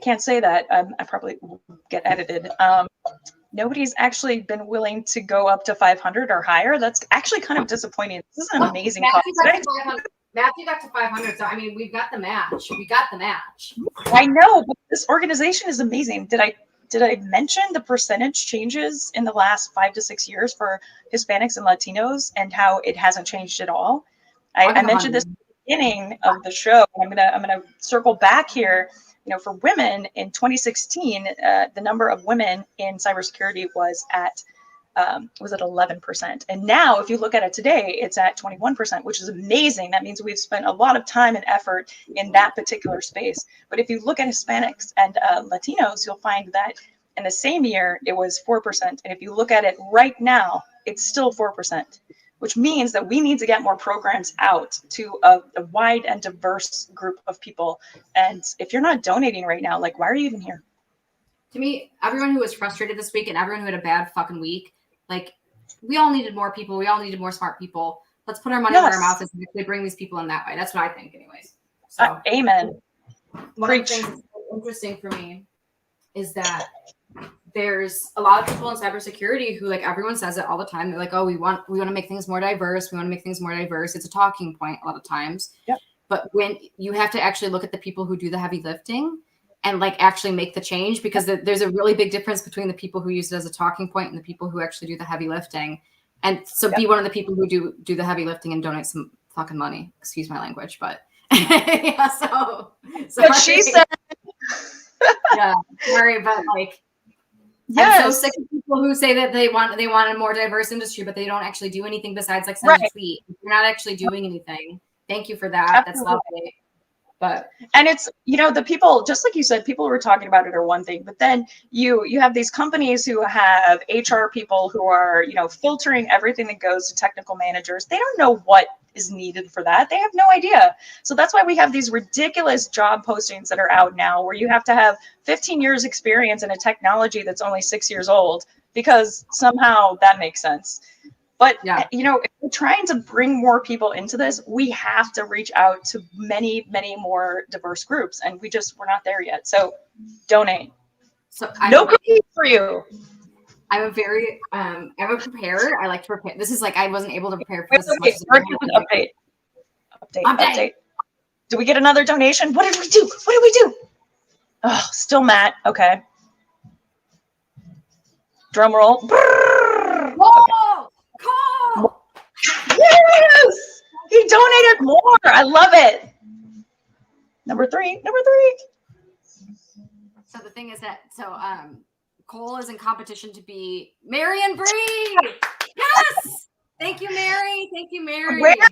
can't say that. I probably will get edited. Nobody's actually been willing to go up to 500 or higher. That's actually kind of disappointing. This is an amazing cause. Matthew got to 500. So, I mean, we've got the match. We got the match. I know, but this organization is amazing. Did I mention the percentage changes in the last 5 to 6 years for Hispanics and Latinos and how it hasn't changed at all? I mentioned this at the beginning of the show. I'm gonna circle back here. For women in 2016, the number of women in cybersecurity was at 11%, and now if you look at it today, it's at 21%, which is amazing. That means we've spent a lot of time and effort in that particular space. But if you look at Hispanics and Latinos, you'll find that in the same year it was 4%, and if you look at it right now, it's still 4%. Which means that we need to get more programs out to a wide and diverse group of people. And if you're not donating right now, why are you even here? To me, everyone who was frustrated this week and everyone who had a bad fucking week, we all needed more people. We all needed more smart people. Let's put our money where our mouth is and actually bring these people in that way. That's what I think anyways. So, amen. One of the things that's interesting for me is that there's a lot of people in cybersecurity who, everyone says it all the time. They're like, "Oh, we want to make things more diverse. We want to make things more diverse." It's a talking point a lot of times. Yep. But when you have to actually look at the people who do the heavy lifting and actually make the change, because there's a really big difference between the people who use it as a talking point and the people who actually do the heavy lifting. And so be one of the people who do the heavy lifting and donate some fucking money. Excuse my language, but yeah. So but she said. Yeah, sorry, but like, Yes. I'm so sick of people who say that they want a more diverse industry, but they don't actually do anything besides like send Right. a tweet. You're not actually doing anything. Thank you for that. Absolutely. That's lovely. But and it's, the people, just like you said, people who are talking about it are one thing, but then you have these companies who have HR people who are, filtering everything that goes to technical managers. They don't know what is needed for that. They have no idea. So that's why we have these ridiculous job postings that are out now where you have to have 15 years experience in a technology that's only 6 years old, because somehow that makes sense. But, yeah, if we're trying to bring more people into this, we have to reach out to many, many more diverse groups. And we're not there yet. So donate. so No cookies for you. I'm a preparer. I like to prepare. This is like, I wasn't able to prepare for this as Okay, much as I wanted. update. Do we get another donation? What did we do? Oh, still Matt. Okay. Drum roll. Whoa! Call! Yes! He donated more. I love it. Number three. So the thing is that, Cole is in competition to be Mary and Bree. Yes! Thank you, Mary. Where are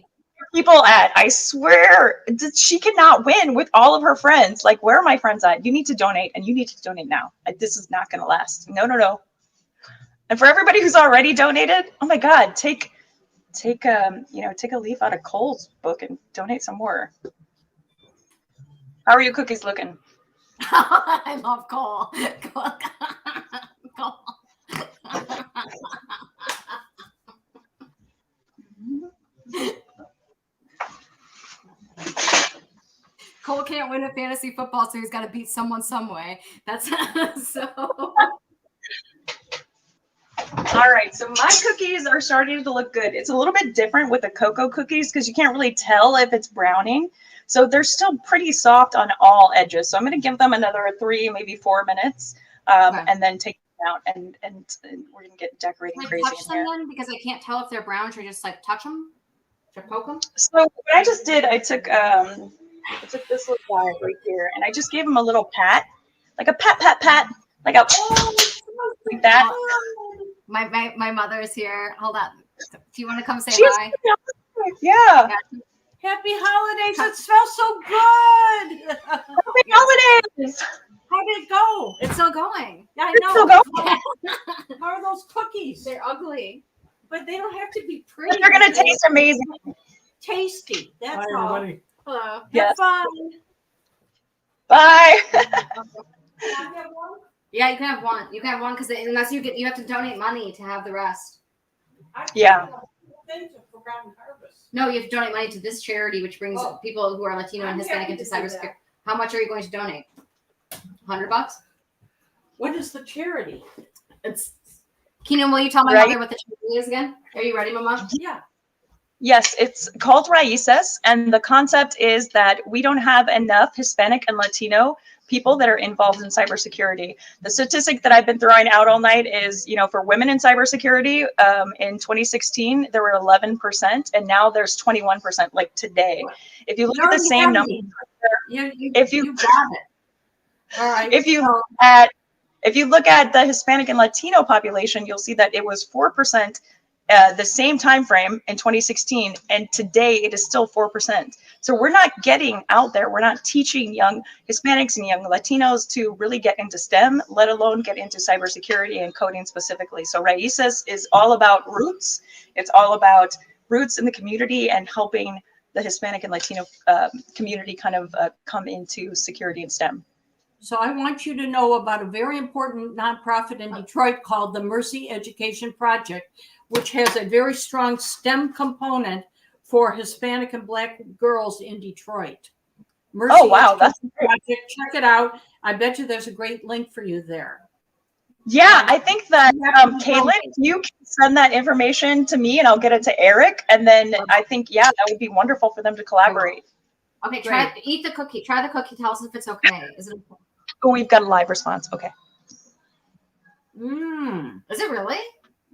people at? I swear, she cannot win with all of her friends. Like, where are my friends at? You need to donate, and you need to donate now. This is not going to last. No. And for everybody who's already donated, oh my God, take a leaf out of Cole's book and donate some more. How are your cookies looking? I love Cole. Cole. Cole can't win a fantasy football, so he's got to beat someone some way. That's so. All right, so my cookies are starting to look good. It's a little bit different with the cocoa cookies because you can't really tell if it's browning. So they're still pretty soft on all edges. So I'm going to give them another 3, maybe 4 minutes, Okay. and then take them out, and we're going to get decorating Can I crazy touch in here. them then? Because I can't tell if they're brown. Should I just like touch them? Should I poke them? So what I just did, I took this little guy right here, and I just gave him a little pat, like a pat, like a like that. My mother's here. Hold on. Do you want to come say She is- hi? Yeah. Happy holidays. It smells so good. Happy holidays. How did it go? It's still going. Yeah, I It's know. still going. How are those cookies? They're ugly. But they don't have to be pretty. They're going to taste amazing. tasty. That's Hi, all. everybody. Hello. Have Yes. fun. Bye. Can I have one? Yeah, you can have one. You can have one because unless you have to donate money to have the rest. Yeah. Thank you for Forgotten Harvest. No, you have to donate money to this charity, which brings Oh. people who are Latino and I'm Hispanic happy into to do cybersecurity. that. How much are you going to donate? $100? What is the charity? It's Keenan. Will you tell my Right. mother what the charity is again? Are you ready, Mama? Yeah. Yes, it's called Raíces, and the concept is that we don't have enough Hispanic and Latino people that are involved in cybersecurity. The statistic that I've been throwing out all night is, for women in cybersecurity, in 2016, there were 11%, and now there's 21%, like today. If you look at the same number, if you got it. All right. if you look at the Hispanic and Latino population, you'll see that it was 4% the same time frame in 2016, and today it is still 4%. So we're not getting out there. We're not teaching young Hispanics and young Latinos to really get into STEM, let alone get into cybersecurity and coding specifically. So Raíces is all about roots. It's all about roots in the community and helping the Hispanic and Latino community kind of come into security and STEM. So I want you to know about a very important nonprofit in Detroit called the Mercy Education Project, which has a very strong STEM component for Hispanic and Black girls in Detroit. Mercy Oh, wow, that's Education Project. Check it out. I bet you there's a great link for you there. Yeah, I think that Caitlin, you can send that information to me and I'll get it to Eric. And then I think, that would be wonderful for them to collaborate. Okay, Great. eat the cookie. Try the cookie. Tell us if it's okay. Is it? Oh, we've got a live response. Okay. Mmm. Is it really?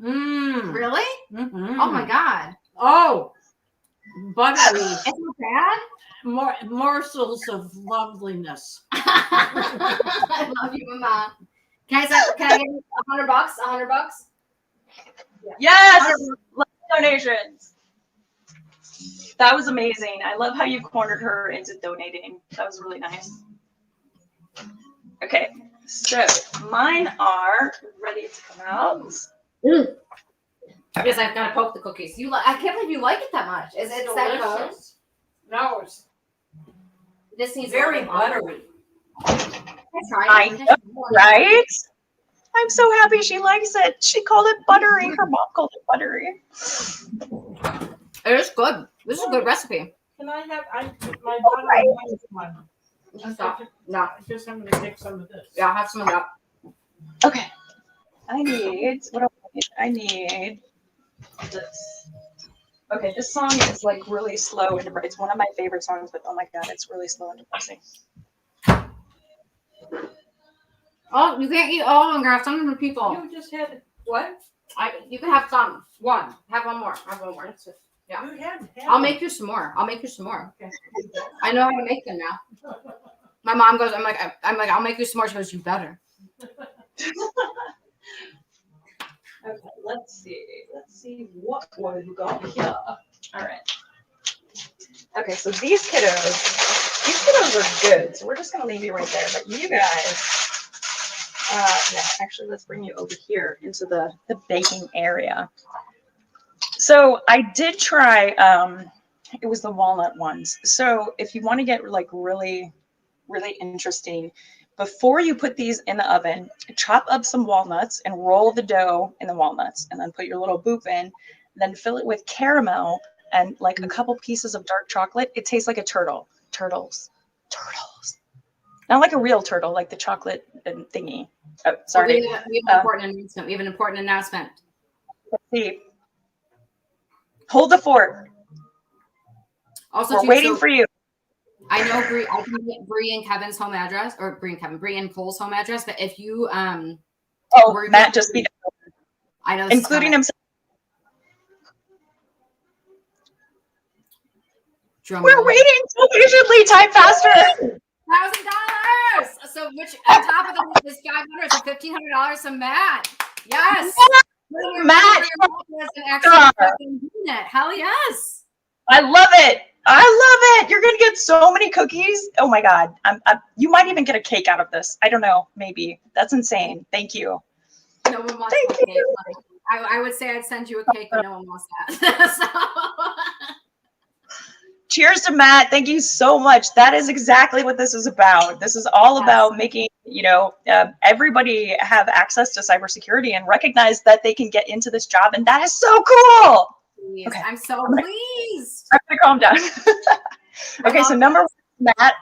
Mmm. Really? Mm-hmm. Oh my God. Oh, buttery It's not bad. morsels of loveliness. I love you, Mama. Can I give you $100? $100? Yes, love donations. That was amazing. I love how you cornered her into donating. That was really nice. Okay, so mine are ready to come out. Yes, I've got to poke the cookies. I can't believe you like it that much. Is it that good? Delicious. No, it's This needs very buttery. I know, right? I'm so happy she likes it. She called it buttery. Her mom called it buttery. It is good. This is a good recipe. Can I have my Right. one? Stop. No. I guess I'm gonna take some of this. Yeah, I'll have some of that. Okay. I need I need this. Okay, this song is like really slow and it's one of my favorite songs, but oh my god, it's really slow and depressing. Oh, you can't eat all of them, girl. Some of the people. You just had what? You can have some. One. Have one more. Have one more. That's it. Yeah. You had I'll make you some more. Okay. I know how to make them now. My mom goes, I'm like, I'll make you some more. She goes, you better. Okay, let's see what we've got here. All right. Okay, so these kiddos are good. So we're just gonna leave you right there. But you guys, yeah, actually, let's bring you over here into the baking area. So I did try. It was the walnut ones. So if you want to get like really, really interesting, before you put these in the oven, chop up some walnuts and roll the dough in the walnuts, and then put your little boop in. Then fill it with caramel and like a couple pieces of dark chocolate. It tastes like a turtle. Turtles. Not like a real turtle, like the chocolate thingy. Oh, sorry. We have an important announcement. We have an important announcement. Let's see. Hold the fort. Also, we're waiting for you. I know I can get Bree and Kevin's home address, or Bree and Cole's home address, but if you Matt just beat I know, including himself. We're waiting so patiently. Time faster. $1,000. So which on top of this $500, so $1,500 to Matt. Yes. Matt. Hell yes. I love it. You're gonna get so many cookies. Oh my god. You might even get a cake out of this. I don't know. Maybe. That's insane. Thank you. No one wants a cake. I would say I'd send you a cake, but no one wants that. So. Cheers to Matt. Thank you so much. That is exactly what this is about. This is all about making, everybody have access to cybersecurity and recognize that they can get into this job. And that is so cool. Please. Okay. I'm so pleased. I'm going to calm down. Okay, so number one, Matt,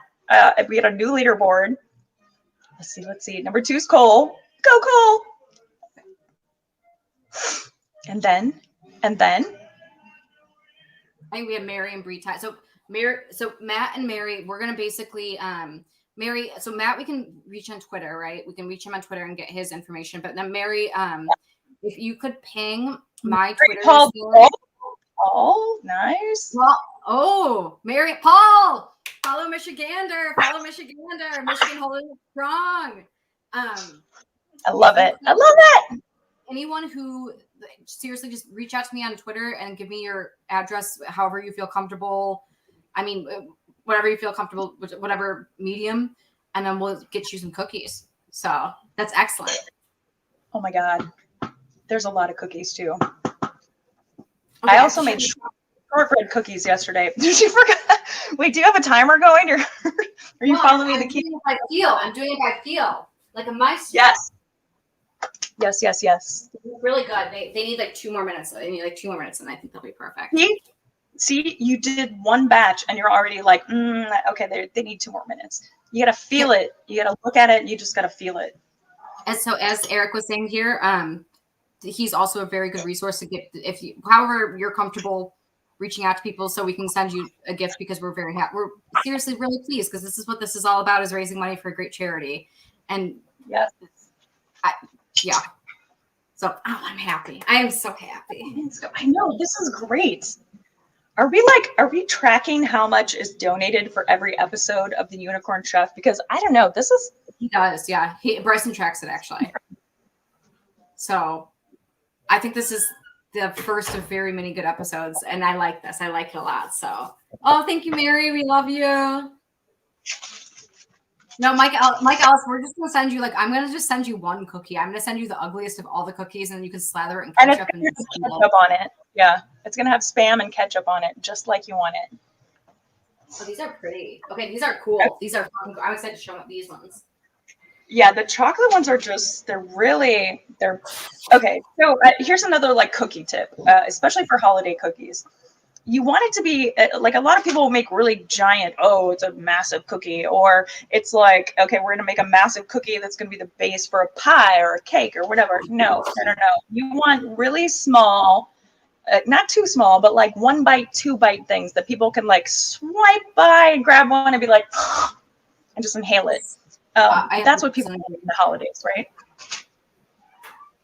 we had a new leaderboard. Let's see. Number 2 is Cole. Go, Cole. And then. I think we have Mary and Bree. So Matt and Mary, we're gonna basically Mary. So Matt, we can reach on Twitter, right? We can reach him on Twitter and get his information. But then Mary, if you could ping my Twitter. Paul, nice. Mary, Paul, follow Michigander, Michigan holding strong. I love it. I love that. Anyone who seriously just reach out to me on Twitter and give me your address, however you feel comfortable. I mean, whatever you feel comfortable with, whatever medium, and then we'll get you some cookies. So that's excellent. Oh my God. There's a lot of cookies too. Okay, I also made shortbread cookies yesterday. Did you forget? Wait, do you have a timer going, or are you following me? I'm doing it by feel, like a mice. Yes. Really good. They need like 2 more minutes. They need like 2 more minutes, and I think they'll be perfect. See, you did one batch, and you're already like, okay, they need 2 more minutes. You gotta feel it. You gotta look at it, and you just gotta feel it. And so, as Eric was saying here, he's also a very good resource to get however you're comfortable reaching out to people, so we can send you a gift, because we're very happy. We're seriously really pleased, because this is what this is all about, is raising money for a great charity. And yes. So I'm happy. I am so happy. I know, this is great. Are we tracking how much is donated for every episode of the Unicorn Chef? Because I don't know. This is He does, yeah. Bryson tracks it actually. So I think this is the first of very many good episodes, and I like this. I like it a lot. So, oh, thank you, Mary. We love you. No, Mike Ellis, we're just gonna send you I'm gonna just send you one cookie. I'm gonna send you the ugliest of all the cookies, and then you can slather it in and it's ketchup gonna have ketchup on it. Yeah, it's gonna have Spam and ketchup on it, just like you want it. Oh, these are pretty. Okay, these are cool. These are fun. I'm excited to show up these ones. Yeah, the chocolate ones are they're okay. So here's another cookie tip, especially for holiday cookies. You want it to be a lot of people make really giant, oh, it's a massive cookie, or it's like, okay, we're gonna make a massive cookie that's gonna be the base for a pie or a cake or whatever. No. You want really small, not too small, but 1 bite, 2 bite things that people can swipe by and grab one and be like, and just inhale it. That's what people do in the holidays, right?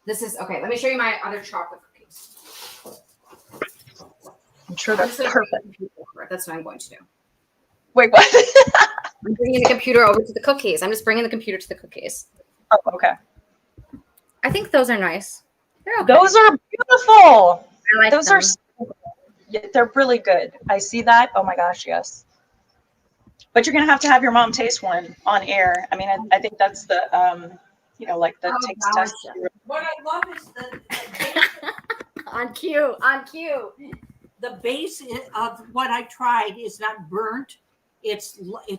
This is okay. Let me show you my other chocolate cookies. I'm sure that's perfect. That's what I'm going to do. Wait, what? I'm bringing the computer over to the cookies. I'm just bringing the computer to the cookies. Oh, okay. I think those are nice. They're okay. Those are beautiful. I like those them. Yeah, they're really good. I see that. Oh my gosh, yes. But you're gonna have to have your mom taste one on air. I mean, I think that's the the taste test. What I love is the on cue. the base of what I tried is not burnt. It's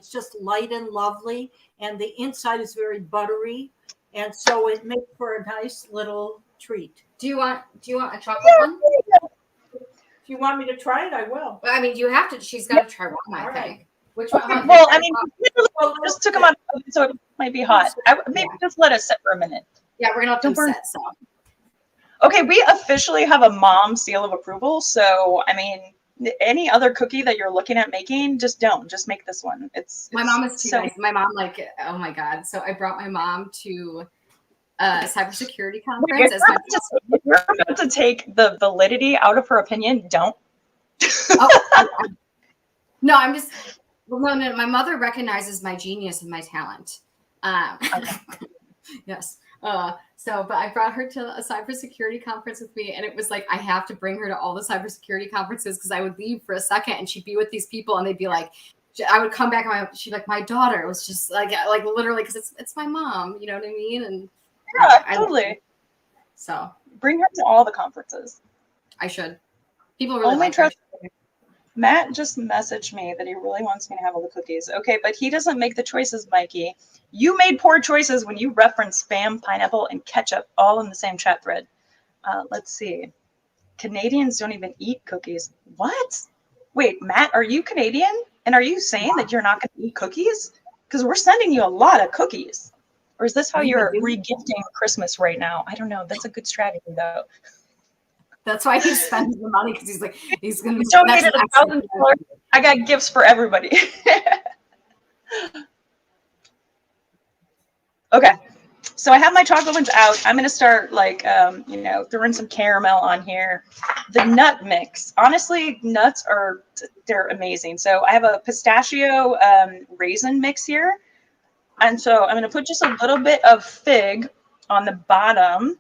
just light and lovely, and the inside is very buttery, and so it makes for a nice little treat. Do you want a chocolate one? If you want me to try it, I will. I mean, you have to. She's got to try one. I think. Which one? Okay, well, I mean, just took them out, so it might be hot. Maybe just let us sit for a minute. Yeah, we're gonna have to set. So. Okay, we officially have a mom seal of approval. So, I mean, any other cookie that you're looking at making, just make this one. My mom is too nice. My mom, oh my God. So I brought my mom to a cybersecurity conference. You're about to take the validity out of her opinion. Don't. No, I'm just. Well, no. My mother recognizes my genius and my talent. Okay. Yes. But I brought her to a cybersecurity conference with me, and it was I have to bring her to all the cybersecurity conferences because I would leave for a second and she'd be with these people and they'd be like, I would come back and she'd be like, my daughter was just literally because it's my mom, you know what I mean? And yeah, totally. So bring her to all the conferences. I should. People really only trust. Matt just messaged me that he really wants me to have all the cookies. Okay, but he doesn't make the choices, Mikey. You made poor choices when you referenced Spam, pineapple, and ketchup all in the same chat thread. Let's see. Canadians don't even eat cookies. What? Wait, Matt, are you Canadian? And are you saying that you're not going to eat cookies? Because we're sending you a lot of cookies. Or is this how you're re-gifting Christmas right now? I don't know. That's a good strategy, though. That's why he's spending the money because he's going to donate $1,000. I got gifts for everybody. Okay, so I have my chocolate ones out. I'm gonna start throwing some caramel on here. The nut mix, honestly, nuts they're amazing. So I have a pistachio raisin mix here, and so I'm gonna put just a little bit of fig on the bottom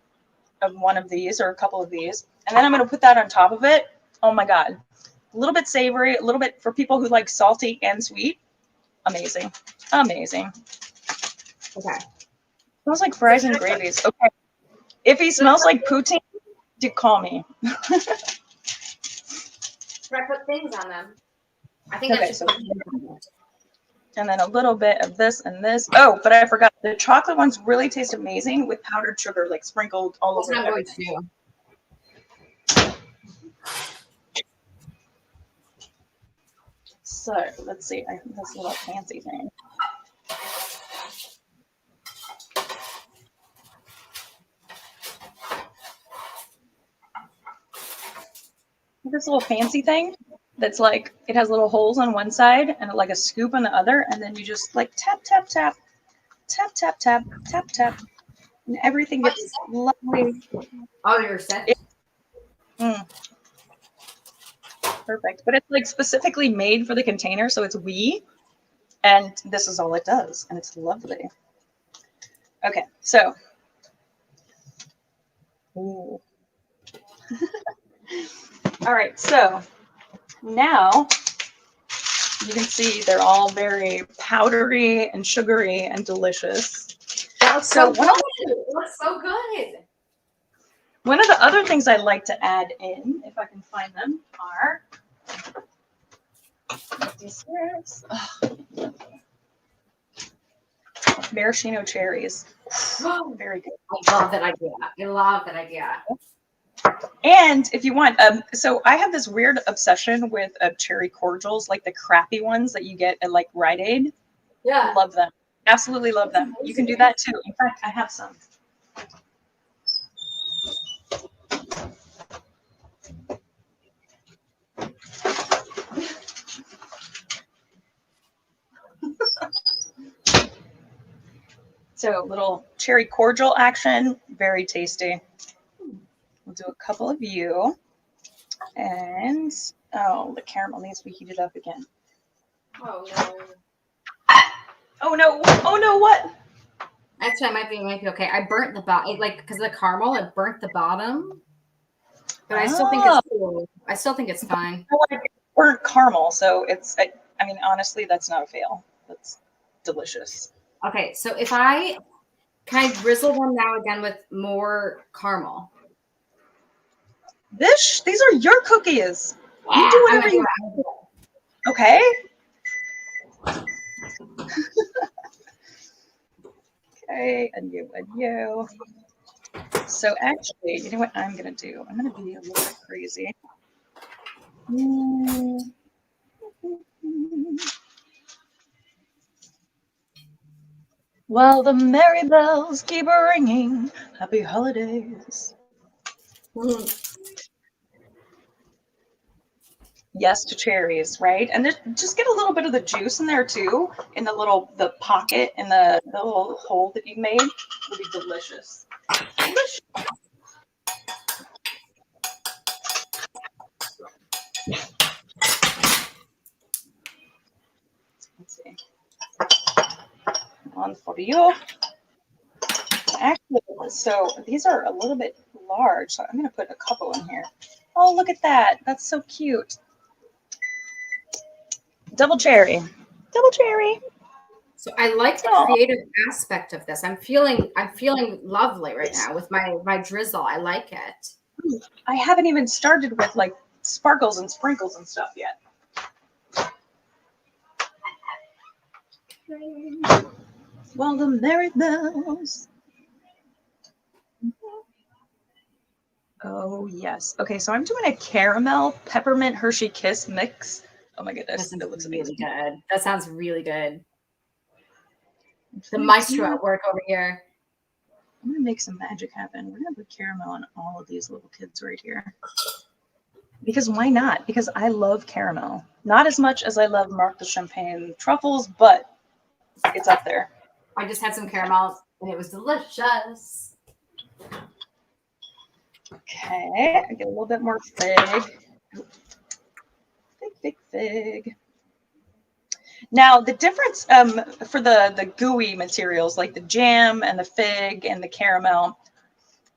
of one of these or a couple of these. And then I'm going to put that on top of it. Oh my God. A little bit savory, a little bit for people who like salty and sweet. Amazing. Amazing. Okay. Smells like fries and gravies. Okay. If he smells like poutine, do call me. Should I put things on them? I think okay, and then a little bit of this and this. Oh, but I forgot. The chocolate ones really taste amazing with powdered sugar, sprinkled all over everything. So let's see. I think this little fancy thing. This little fancy thing that's it has little holes on one side and a scoop on the other, and then you just tap tap tap tap tap tap tap tap, and everything gets lovely. Oh, you're set. Perfect. But it's like specifically made for the container, so it's wee. And this is all it does, and it's lovely. Okay, so. Ooh. All right, so now you can see they're all very powdery and sugary and delicious. That's so good. That's so good. One of the other things I like to add in, if I can find them, are these maraschino cherries. Very good. I love that idea. I love that idea. And if you want, so I have this weird obsession with cherry cordials, like the crappy ones that you get at like Rite Aid. Yeah. Love them. Absolutely love them. You can do that too. In fact, I have some. So little cherry cordial action, very tasty. We'll do a couple of you. And, oh, the caramel needs to be heated up again. Oh no. Oh no, oh no, what? Actually, I might be okay. I burnt the bottom, like, because of the caramel, it burnt the bottom. But I still think it's cool. I still think it's fine. Burnt caramel, so it's, I mean, honestly, that's not a fail. That's delicious. Okay, so can I drizzle them now again with more caramel? These are your cookies. Yeah, You do whatever you want. Okay. Okay, and you. So actually, you know what I'm gonna do? I'm gonna be a little bit crazy. Well, the merry bells keep ringing. Happy holidays. Yes to cherries, right? And just get a little bit of the juice in there too, in the pocket in the little hole that you made. Will be delicious. Delicious. Let's see. One for you. Actually, so these are a little bit large, so I'm going to put a couple in here. Oh, look at that. That's so cute. Double cherry. Double cherry. So I like the creative aspect of this. I'm feeling lovely right now with my drizzle. I like it. I haven't even started with like sparkles and sprinkles and stuff yet. Well, the merry bells. Oh, yes. Okay, so I'm doing a caramel peppermint Hershey Kiss mix. Oh my goodness, it looks amazing. Really good. That sounds really good. The maestro at work over here. I'm gonna make some magic happen. We're gonna put caramel on all of these little kids right here. Because why not? Because I love caramel. Not as much as I love Marc de Champagne truffles, but it's up there. I just had some caramel and it was delicious. Okay, I get a little bit more fig. Fig. Now, the difference for the gooey materials, like the jam and the fig and the caramel,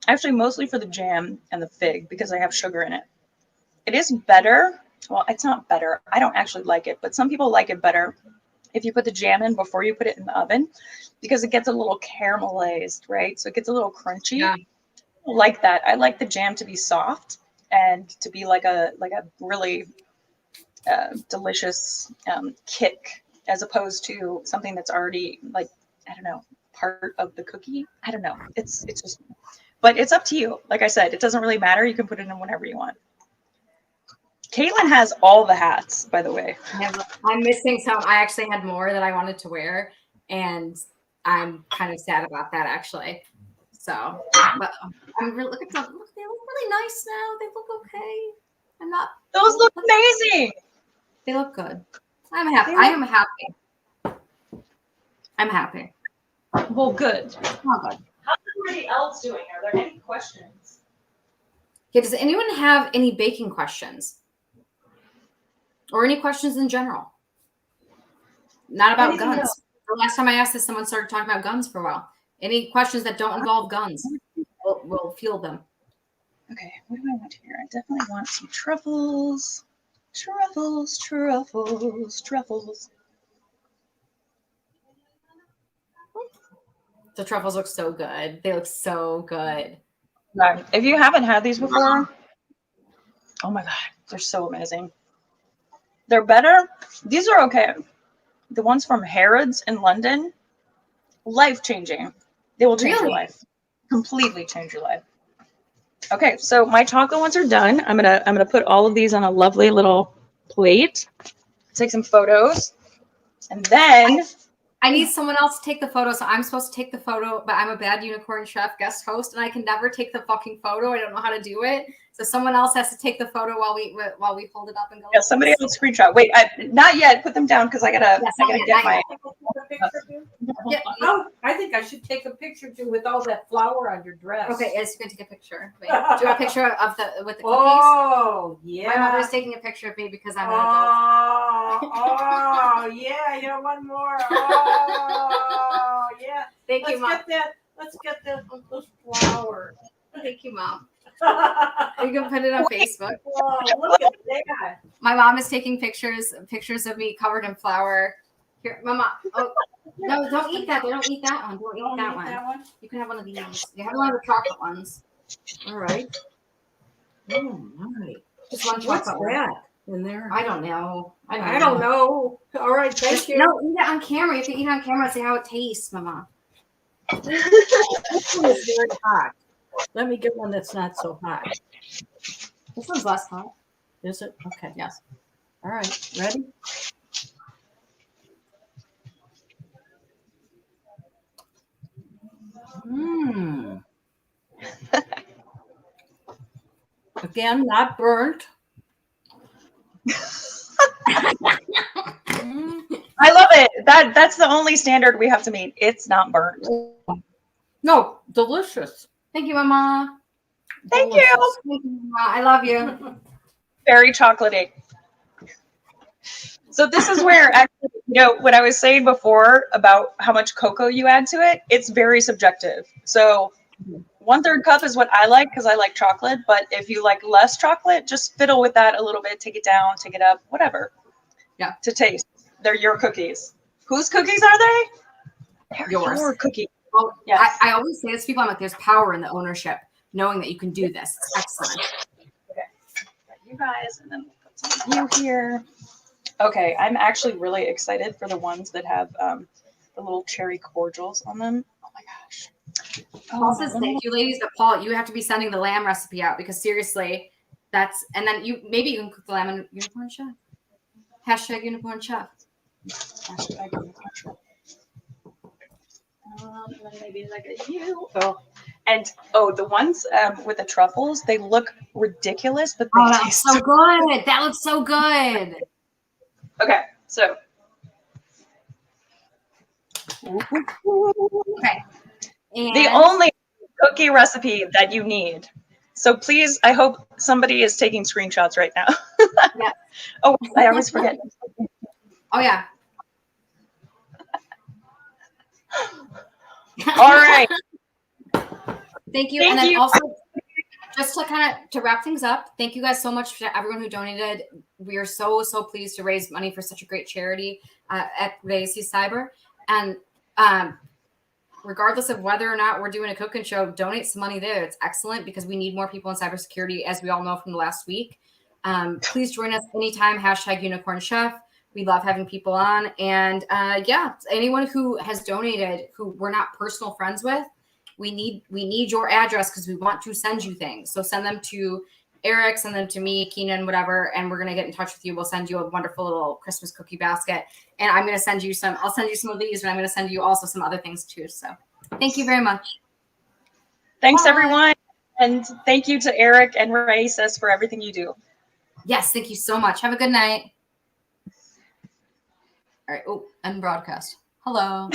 actually mostly for the jam and the fig because I have sugar in it. It is better. Well, it's not better. I don't actually like it, but some people like it better if you put the jam in before you put it in the oven because it gets a little caramelized, right? So it gets a little crunchy. Yeah. I like that. I like the jam to be soft and to be like a really delicious kick as opposed to something that's already like, I don't know, part of the cookie. I don't know. It's just, but it's up to you. Like I said, it doesn't really matter. You can put it in whenever you want. Caitlin has all the hats, by the way. I'm missing some. I actually had more that I wanted to wear, and I'm kind of sad about that actually. So, but I'm really look at them. Look, they look really nice now. They look okay. I'm not. Those look amazing. They look good. I'm happy. I am happy. I'm happy. Well, good. Oh, good. How's everybody else doing? Are there any questions? Yeah. Does anyone have any baking questions? Or any questions in general. Not about Anything guns. else? The last time I asked this, someone started talking about guns for a while. Any questions that don't involve guns, we'll field them. Okay, what do I want here? I definitely want some truffles. Truffles, truffles, truffles. The truffles look so good. They look so good. If you haven't had these before, oh my God, they're so amazing. They're better. These are okay. The ones from Harrods in London, life-changing. They will change your life. Completely change your life. Okay, so my chocolate ones are done. I'm gonna put all of these on a lovely little plate. Take some photos, and then I need someone else to take the photo. So I'm supposed to take the photo, but I'm a bad unicorn chef guest host, and I can never take the fucking photo. I don't know how to do it. So someone else has to take the photo while we hold it up and go. Yeah, somebody else screenshot. Wait, not yet. Put them down because I gotta get my. Yeah. Oh, I think I should take a picture too with all that flour on your dress. Okay, yes, you're going to take a picture. Wait, do you want a picture of with the cookies? Oh, yeah. My mother's taking a picture of me because I'm an adult. Oh, yeah. You know, one more. Oh, yeah. Thank you, Mom. Let's get those flowers. Thank you, Mom. You can put it on Facebook. Whoa, look at that. My mom is taking pictures of me covered in flour. Here, Mama. Oh, no, don't eat that. They don't eat that one. Don't eat that one. You can have one of these. You have one of the chocolate ones. All right. Oh, my. Just one What's chocolate one. that in there? I don't know. I don't know. All right, thank you. No, eat it on camera. You have to eat it on camera and see how it tastes, Mama. This one is very hot. Let me get one that's not so hot. This one's less hot. Is it? Okay. Yes. All right. Ready? Mmm. Again, not burnt. I love it. That's the only standard we have to meet. It's not burnt. No, delicious. Thank you, Mama. Thank Delicious. you. Thank you, Mama. I love you. Very chocolatey. So this is where actually, what I was saying before about how much cocoa you add to it, it's very subjective. So 1/3 cup is what I like because I like chocolate. But if you like less chocolate, just fiddle with that a little bit. Take it down, take it up, whatever. Yeah. To taste. They're your cookies. Whose cookies are they? They're Yours. your cookies. Well, Yes. I always say this to people, I'm like, there's power in the ownership, knowing that you can do this. It's excellent. Okay. Got you guys, and then we'll put some of you here. Okay, I'm actually really excited for the ones that have the little cherry cordials on them. Oh my gosh. Paul says thank you, ladies, but Paul, you have to be sending the lamb recipe out because seriously, and then maybe you can cook the lamb in unicorn chef. Hashtag unicorn chef. Hashtag unicorn chef. And then maybe like a you. And the ones with the truffles, they look ridiculous, but they That's taste so good. That looks so good. Okay, so. Okay. And The only cookie recipe that you need. So please, I hope somebody is taking screenshots right now. Yeah. Oh, I always forget. Oh yeah. All right. Thank you. Thank And then you. also, just to wrap things up, thank you guys so much to everyone who donated. We are so pleased to raise money for such a great charity at VAC Cyber. And regardless of whether or not we're doing a cooking show, donate some money there. It's excellent because we need more people in cybersecurity, as we all know from the last week. Please join us anytime. Hashtag Unicorn Chef. We love having people on. And anyone who has donated who we're not personal friends with, we need your address because we want to send you things. So send them to Eric, send them to me, Keenan, whatever, and we're going to get in touch with you. We'll send you a wonderful little Christmas cookie basket. And I'm going to send you I'll send you some of these, and I'm going to send you also some other things too. So thank you very much. Thanks, Bye. everyone. And thank you to Eric and Raices for everything you do. Yes, thank you so much. Have a good night. All right. Oh, end broadcast. Hello.